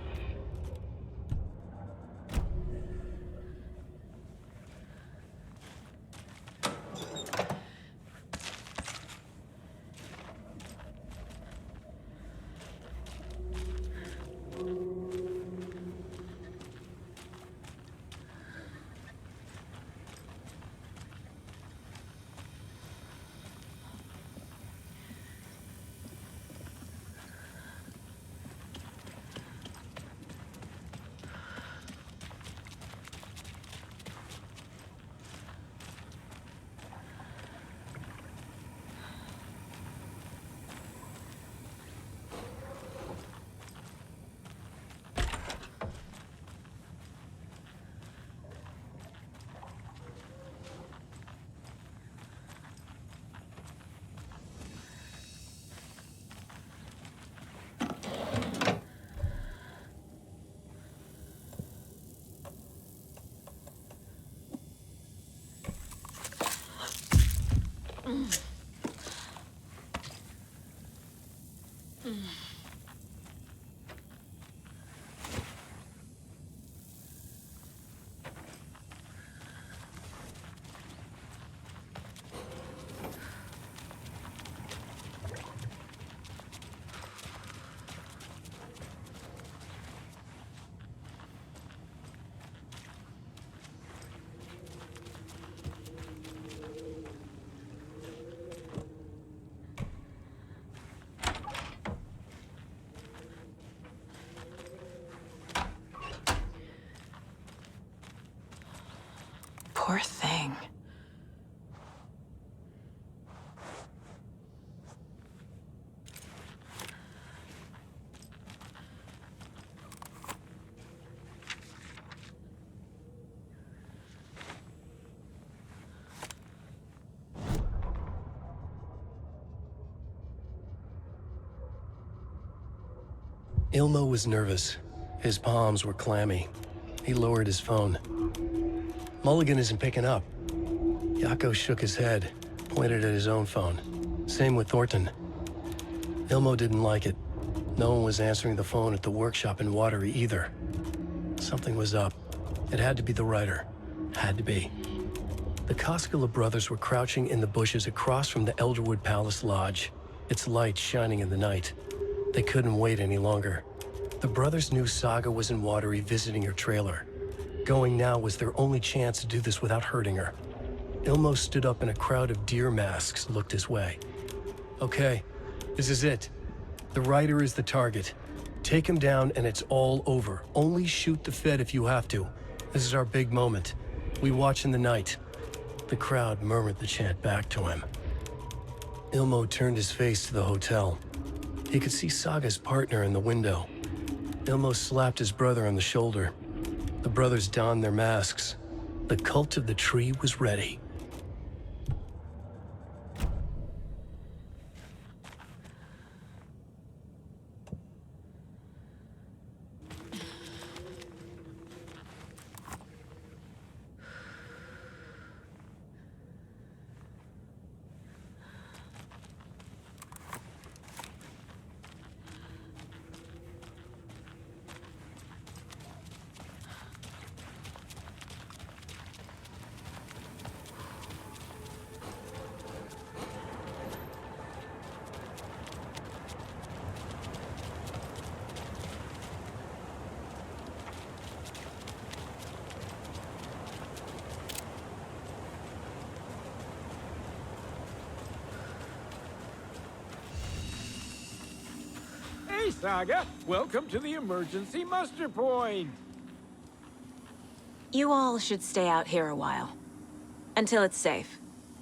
Poor thing. Ilmo was nervous. His palms were clammy. He lowered his phone. Mulligan isn't picking up. Yako shook his head, pointed at his own phone. Same with Thornton. Ilmo didn't like it. No one was answering the phone at the workshop in Watery either. Something was up. It had to be the writer. Had to be. The Koskela brothers were crouching in the bushes across from the Elderwood Palace Lodge, its light shining in the night. They couldn't wait any longer. The brothers knew Saga was in Watery visiting her trailer. Going now was their only chance to do this without hurting her. Ilmo stood up and a crowd of deer masks looked his way. Okay, this is it. The writer is the target. Take him down and it's all over. Only shoot the Fed if you have to. This is our big moment. We watch in the night. The crowd murmured the chant back to him. Ilmo turned his face to the hotel. He could see Saga's partner in the window. Ilmo slapped his brother on the shoulder. The brothers donned their masks. The cult of the tree was ready. Hey, Saga! Welcome to the emergency muster point! You all should stay out here a while. Until it's safe.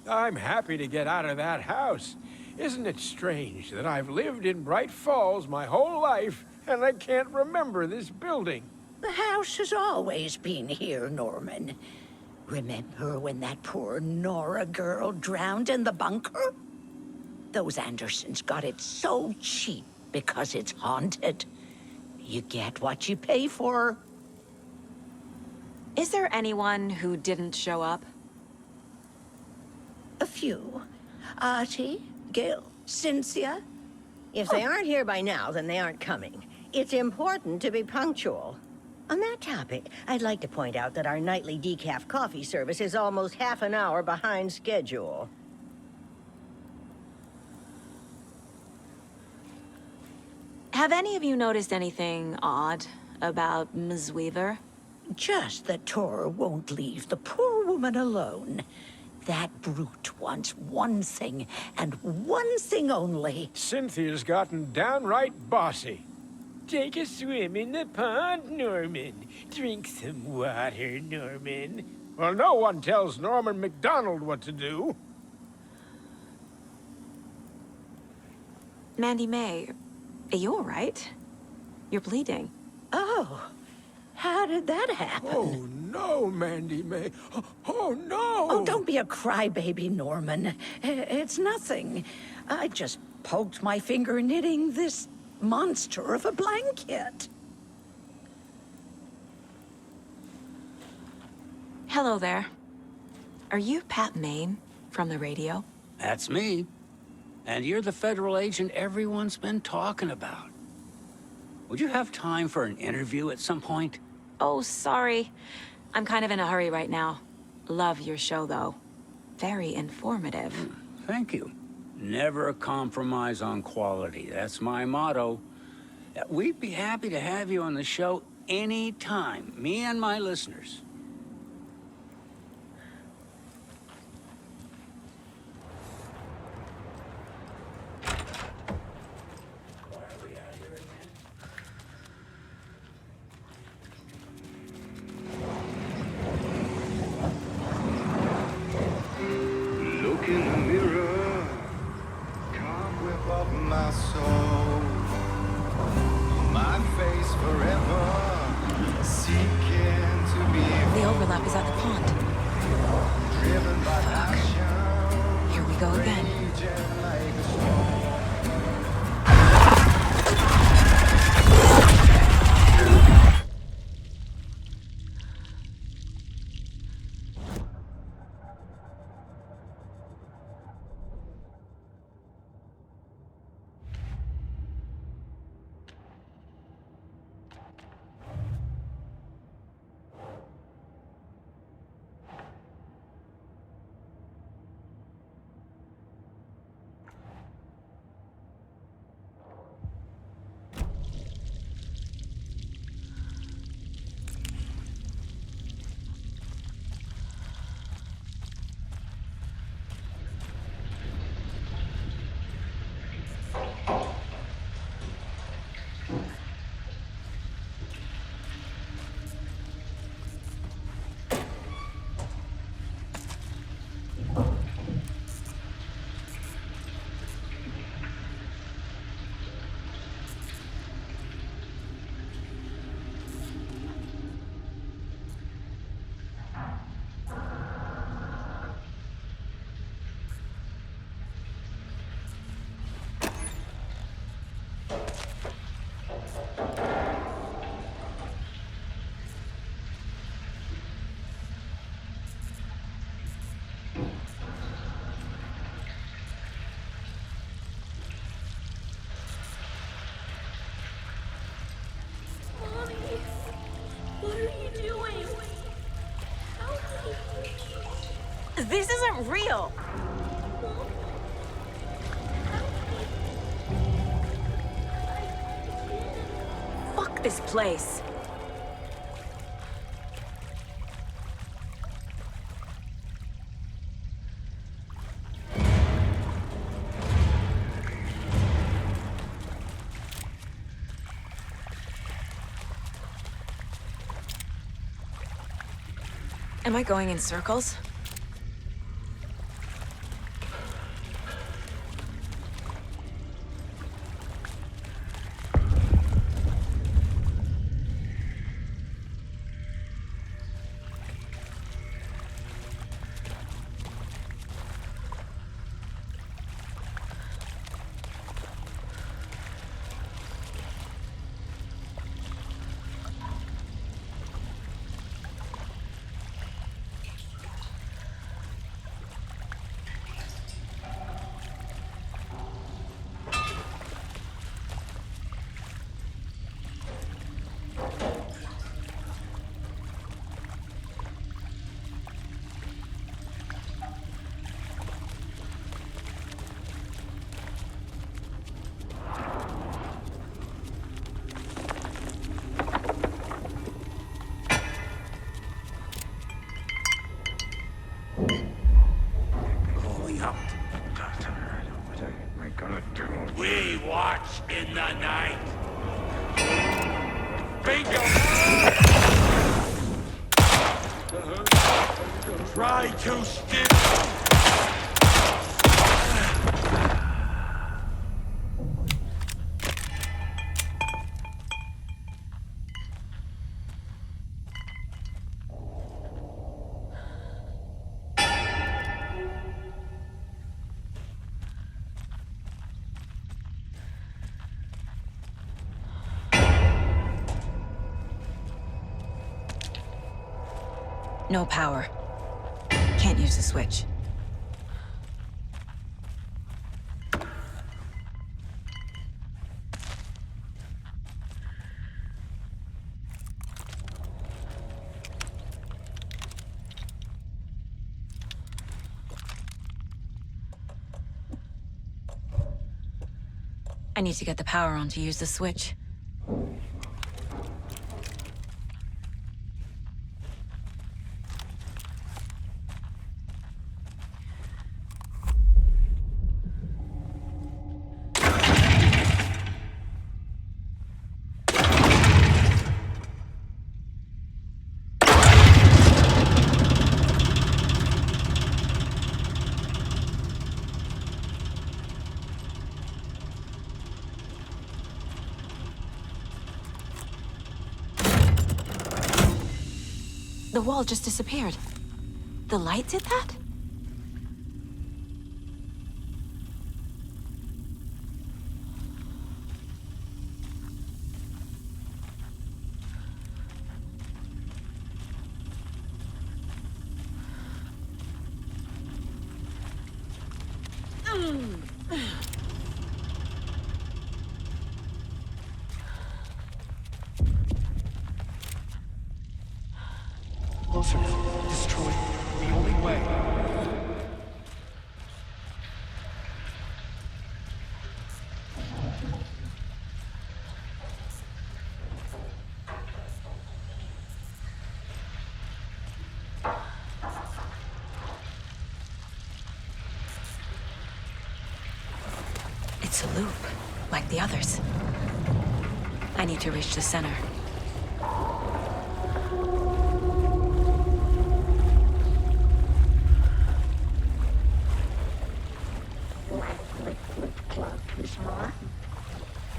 I'm happy to get out of that house. Isn't it strange that I've lived in Bright Falls my whole life, and I can't remember this building? The house has always been here, Norman. Remember when that poor Nora girl drowned in the bunker? Those Andersons got it so cheap because it's haunted. You get what you pay for. Is there anyone who didn't show up? A few. Artie, Gil, Cynthia. If they aren't here by now, then they aren't coming. It's important to be punctual. On that topic, I'd like to point out that our nightly decaf coffee service is almost half an hour behind schedule. Have any of you noticed anything odd about Ms. Weaver? Just that Tor won't leave the poor woman alone. That brute wants one thing, and one thing only. Cynthia's gotten downright bossy. Take a swim in the pond, Norman. Drink some water, Norman. Well, no one tells Norman MacDonald what to do. Mandy May, are you all right? You're bleeding. Oh, how did that happen? Oh, no, Mandy May. Oh, no! Oh, don't be a crybaby, Norman. It's nothing. I just poked my finger knitting this monster of a blanket. Hello there. Are you Pat Maine from the radio? That's me. And you're the federal agent everyone's been talking about. Would you have time for an interview at some point? Oh, sorry. I'm kind of in a hurry right now. Love your show, though. Very informative. Thank you. Never compromise on quality. That's my motto. We'd be happy to have you on the show anytime, me and my listeners. lap is at the pond. Fuck. Here we go again. This isn't real! Fuck this place. Am I going in circles? We watch in the night. Bingo! Try to steal. No power. Can't use the switch. I need to get the power on to use the switch. The wall just disappeared. The light did that? Closer. Destroy. The only way. It's a loop, like the others. I need to reach the center.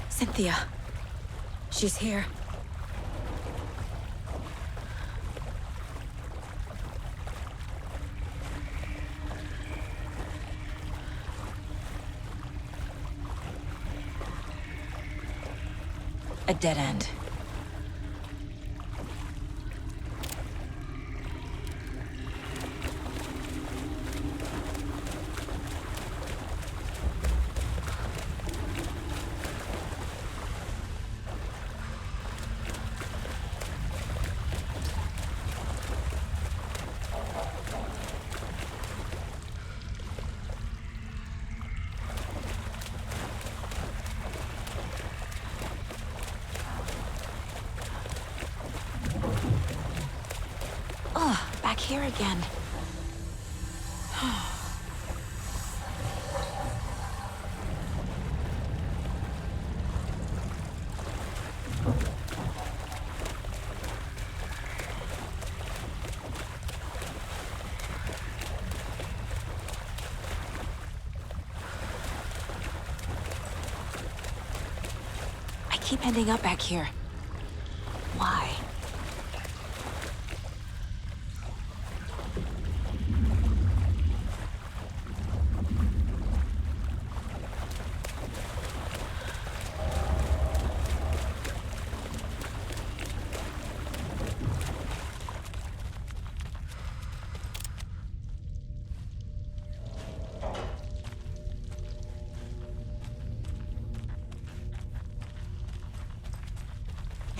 Cynthia. She's here. A dead end. Back here again. I keep ending up back here. Why?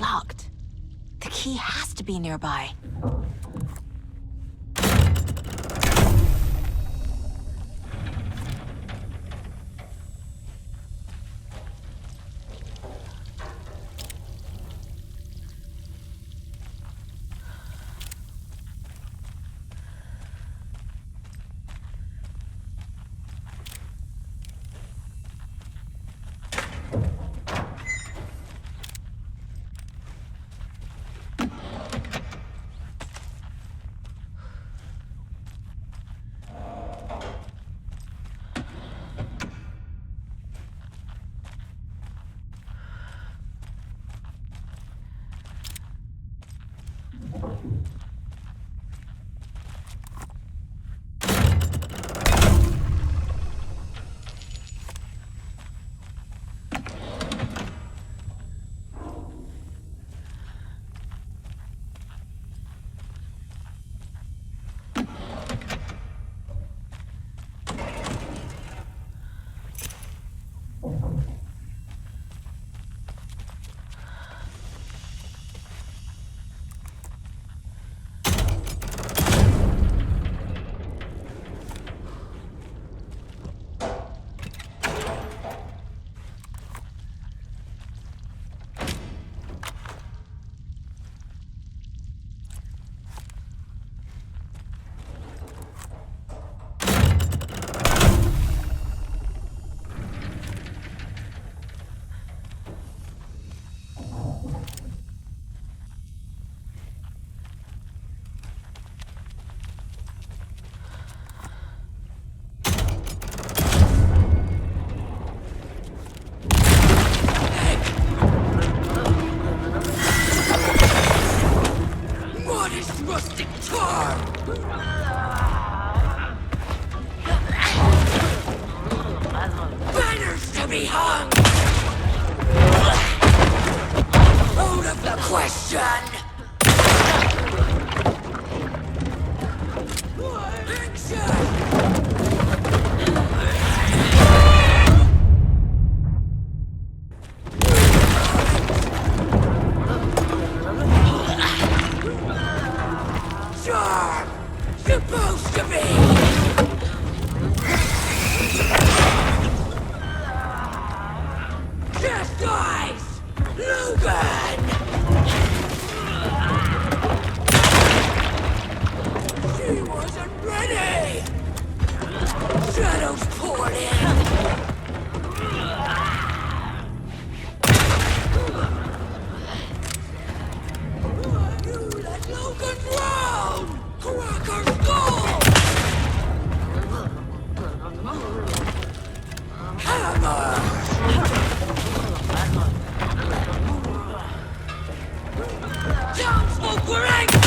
Locked. The key has to be nearby. Punish rustic tar! Banners to be hung! Out of the question! Sure! Supposed to be! Chastise! Logan! She wasn't ready! Shadows poured in! You let Logan drown! Crack her skull! Hammer! Townsfolk were angry!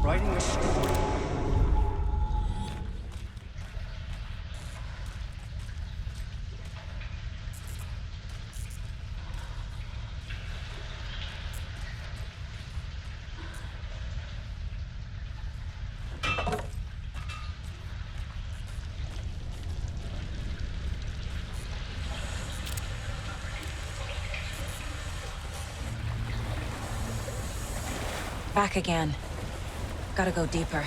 Writing a story. Back again. Gotta go deeper.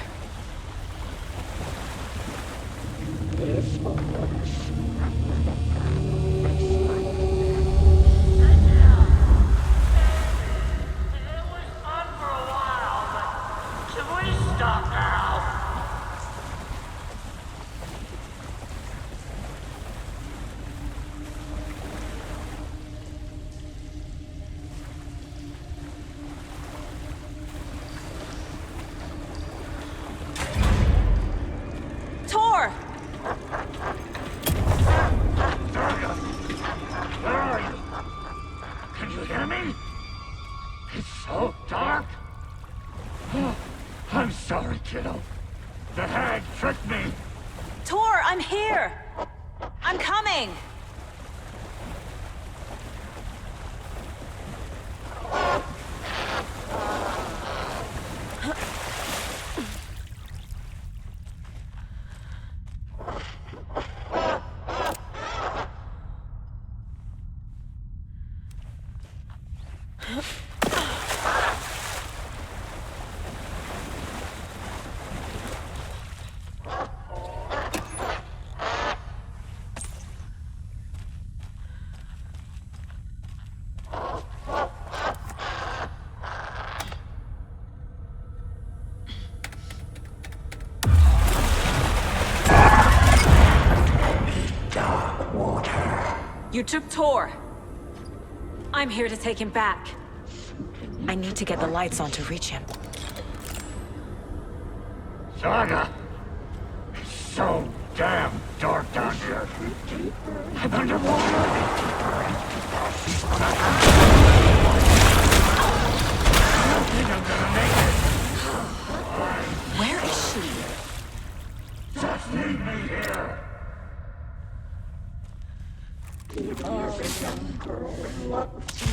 Kiddo. The hag tricked me. Tor, I'm here. I'm coming. You took Tor. I'm here to take him back. I need to get the lights on to reach him. Saga! It's so damn dark down here. I'm underwater. I don't think I'm gonna make it. Where is she? Just leave me here. You are a young girl in love with you.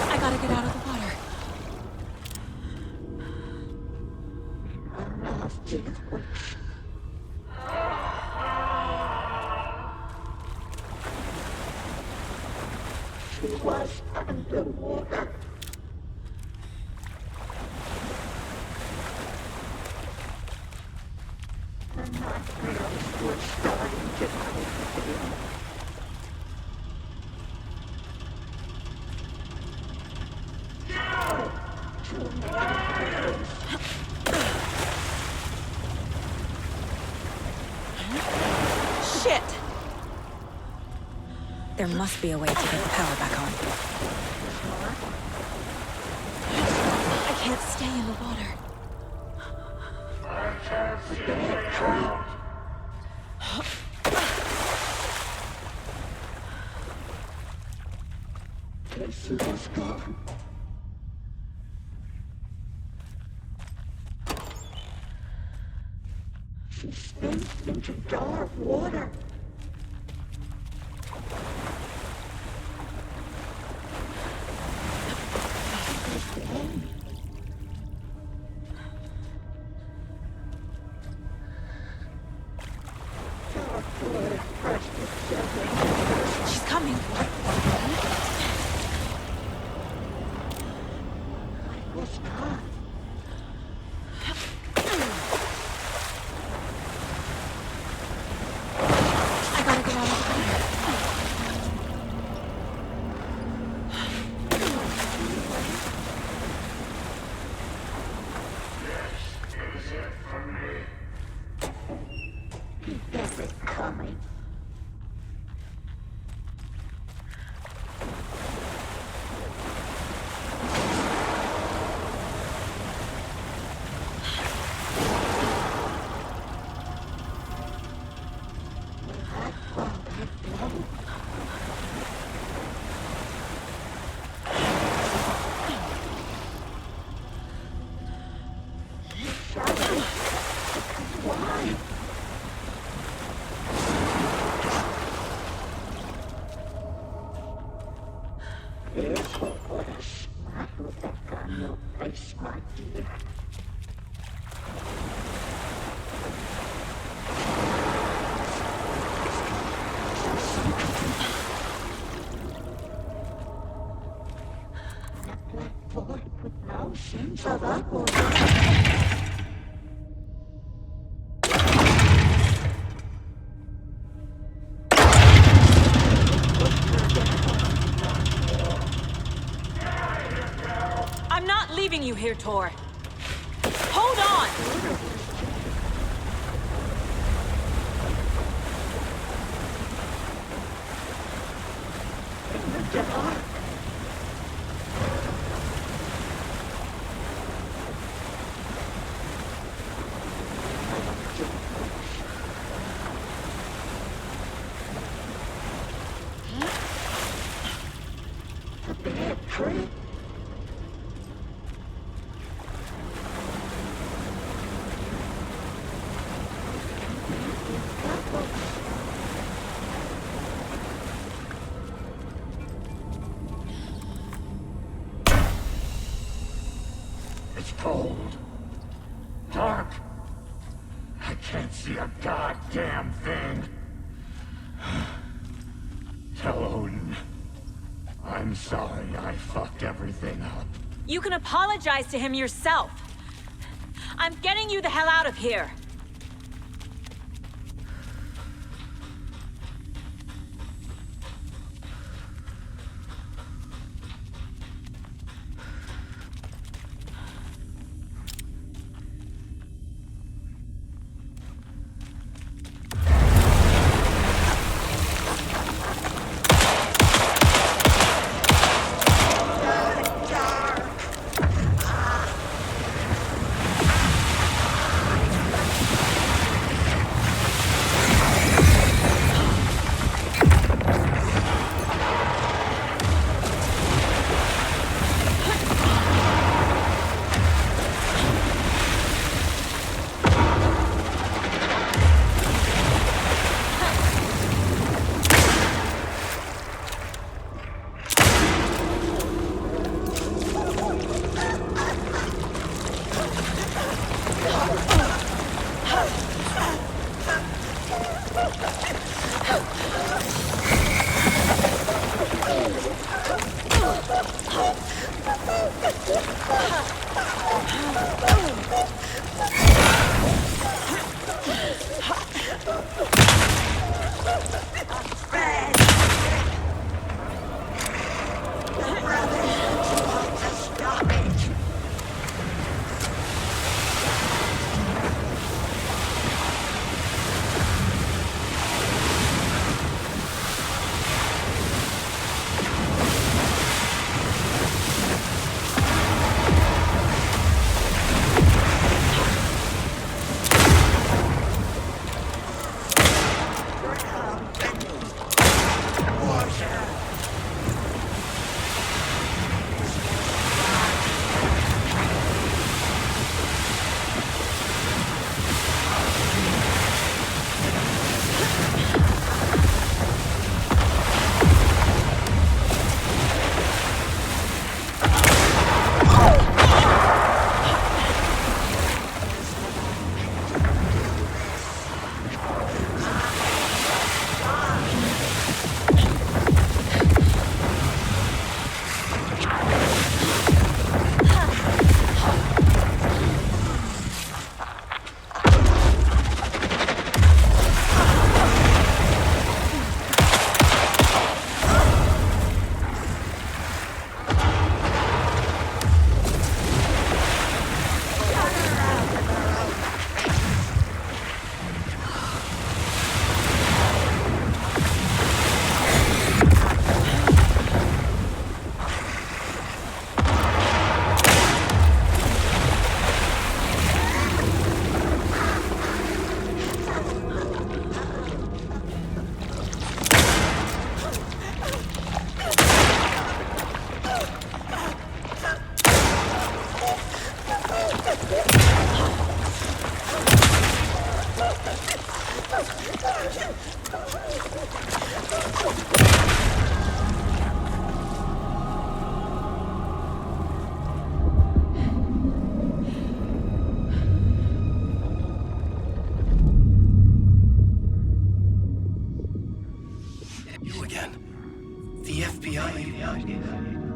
I gotta get out of the water. She was underwater. The nightmares were starting to come again. Shit! There must be a way to get the power back on. I can't stay in the water. I can't stay trapped. Casey was gone. She spilled into dark water. She's coming. I was gone. I gotta get out of the water. This is it for me. Keep it coming. Here's what would a smack with that gun your face, my dear. The black boy with no sense of upward. I'm not leaving you here, Tor. Hold on! can't see a goddamn thing. Tell Odin. I'm sorry I fucked everything up. You can apologize to him yourself. I'm getting you the hell out of here.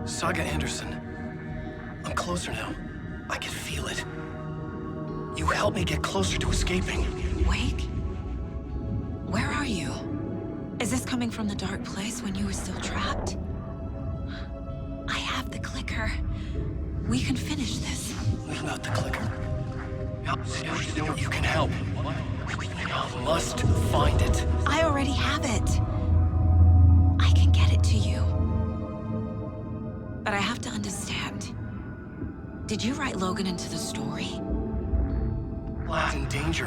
Saga Anderson. I'm closer now. I can feel it. You helped me get closer to escaping. Wake? Where are you? Is this coming from the dark place when you were still trapped? I have the clicker. We can finish this. What about the clicker? You can help. You must find it. I already have it. I can get it to you. But I have to understand. Did you write Logan into the story? Lad's in danger.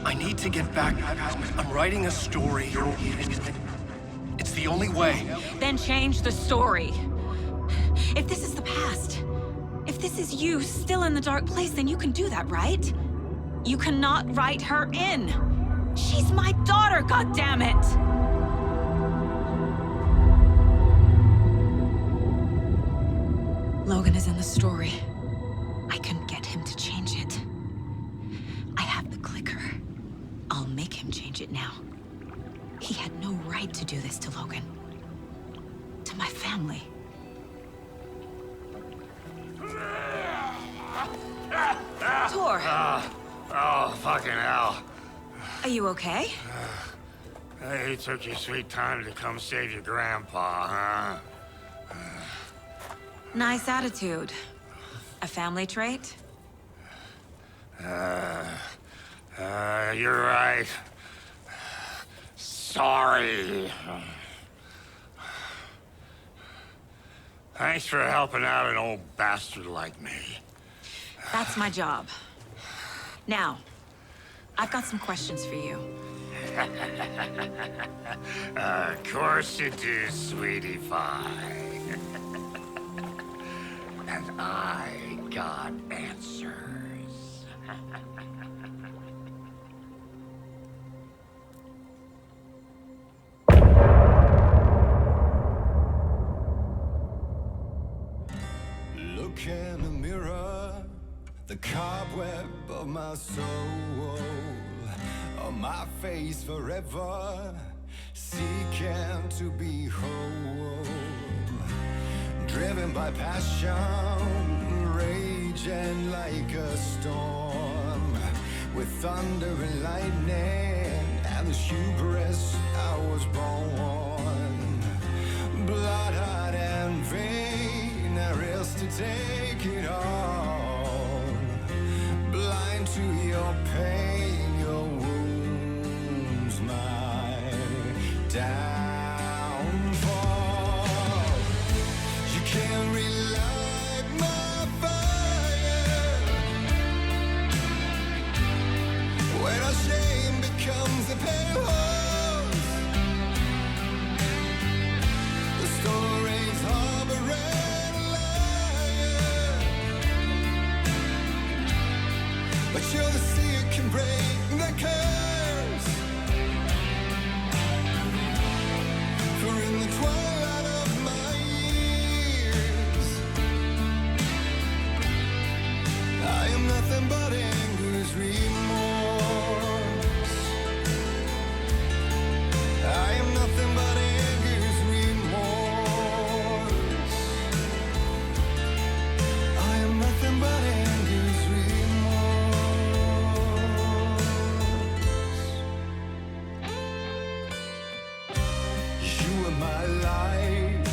I need to get back. I'm writing a story. It's the only way. Then change the story. If this is the past, if this is you still in the dark place, then you can do that, right? You cannot write her in. She's my daughter, goddammit! Logan is in the story. I can get him to change it. make him change it now. He had no right to do this to Logan. To my family. Tor! Oh, fucking hell. Are you okay? Hey, you took your sweet time to come save your grandpa, huh? Nice attitude. A family trait? You're right. Sorry. Thanks for helping out an old bastard like me. That's my job. Now, I've got some questions for you. Of course you do, sweetie pie. And I got answers. Look in the mirror, the cobweb of my soul, on my face forever, seeking to be whole. Driven by passion, raging like a storm, with thunder and lightning, and the hubris I was born. Blood-hot and vain, I risk to take it all. Blind to your pain, your wounds, my downfall. You can't relight my fire when our shame becomes a pale horse. The stories harboring a liar, but you're the sea that can break the curse. For in the twilight of my years, I am nothing but anger's remorse. I am nothing but anger's remorse. I am nothing but anger's remorse. You are my light,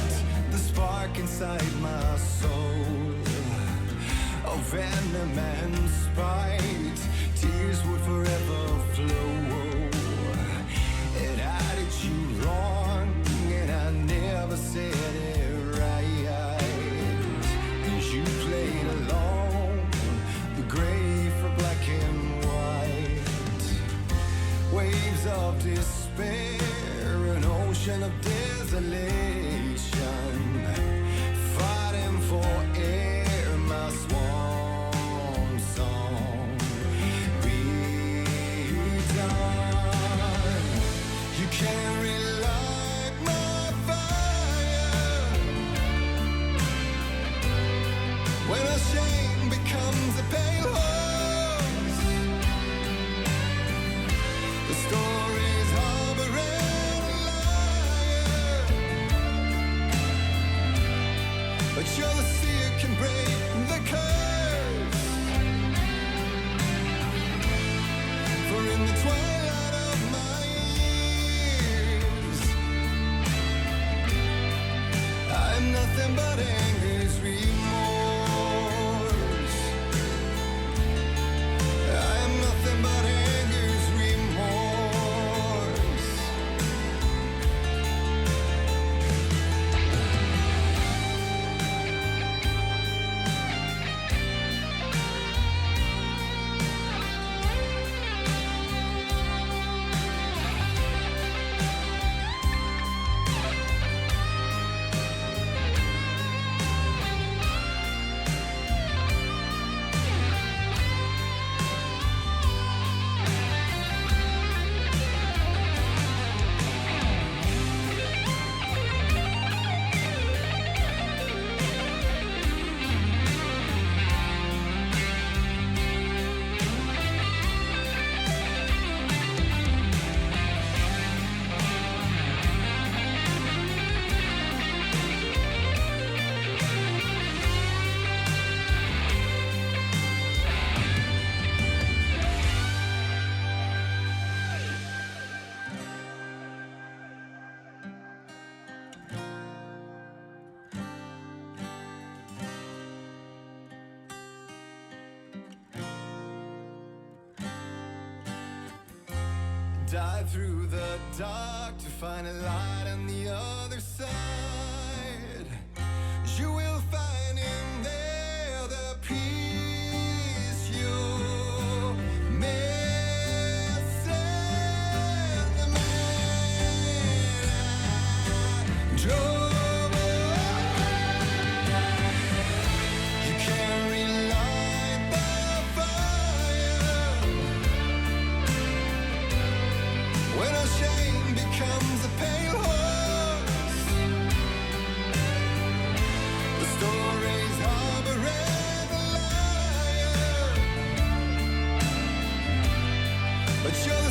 the spark inside my soul, of venom and spite, tears would forever flow. It had you wrong, and I never said it right. And you played along, the gray for black and white. Waves of despair, an ocean of desolation, fighting for air, my swan song be done. You can't relight my fire when our shame becomes a pale horse. The stories harboring a liar, but you're the sea that can break the curse. For in the twilight of my years, I'm nothing but anger's remorse. I am nothing but anger's remorse. dive through the dark to find a light on the other side. You will find in there the peace you're missing. The man I drove on. You can't relight the fire when our shame becomes a pale horse. The stories harboring a liar, but you're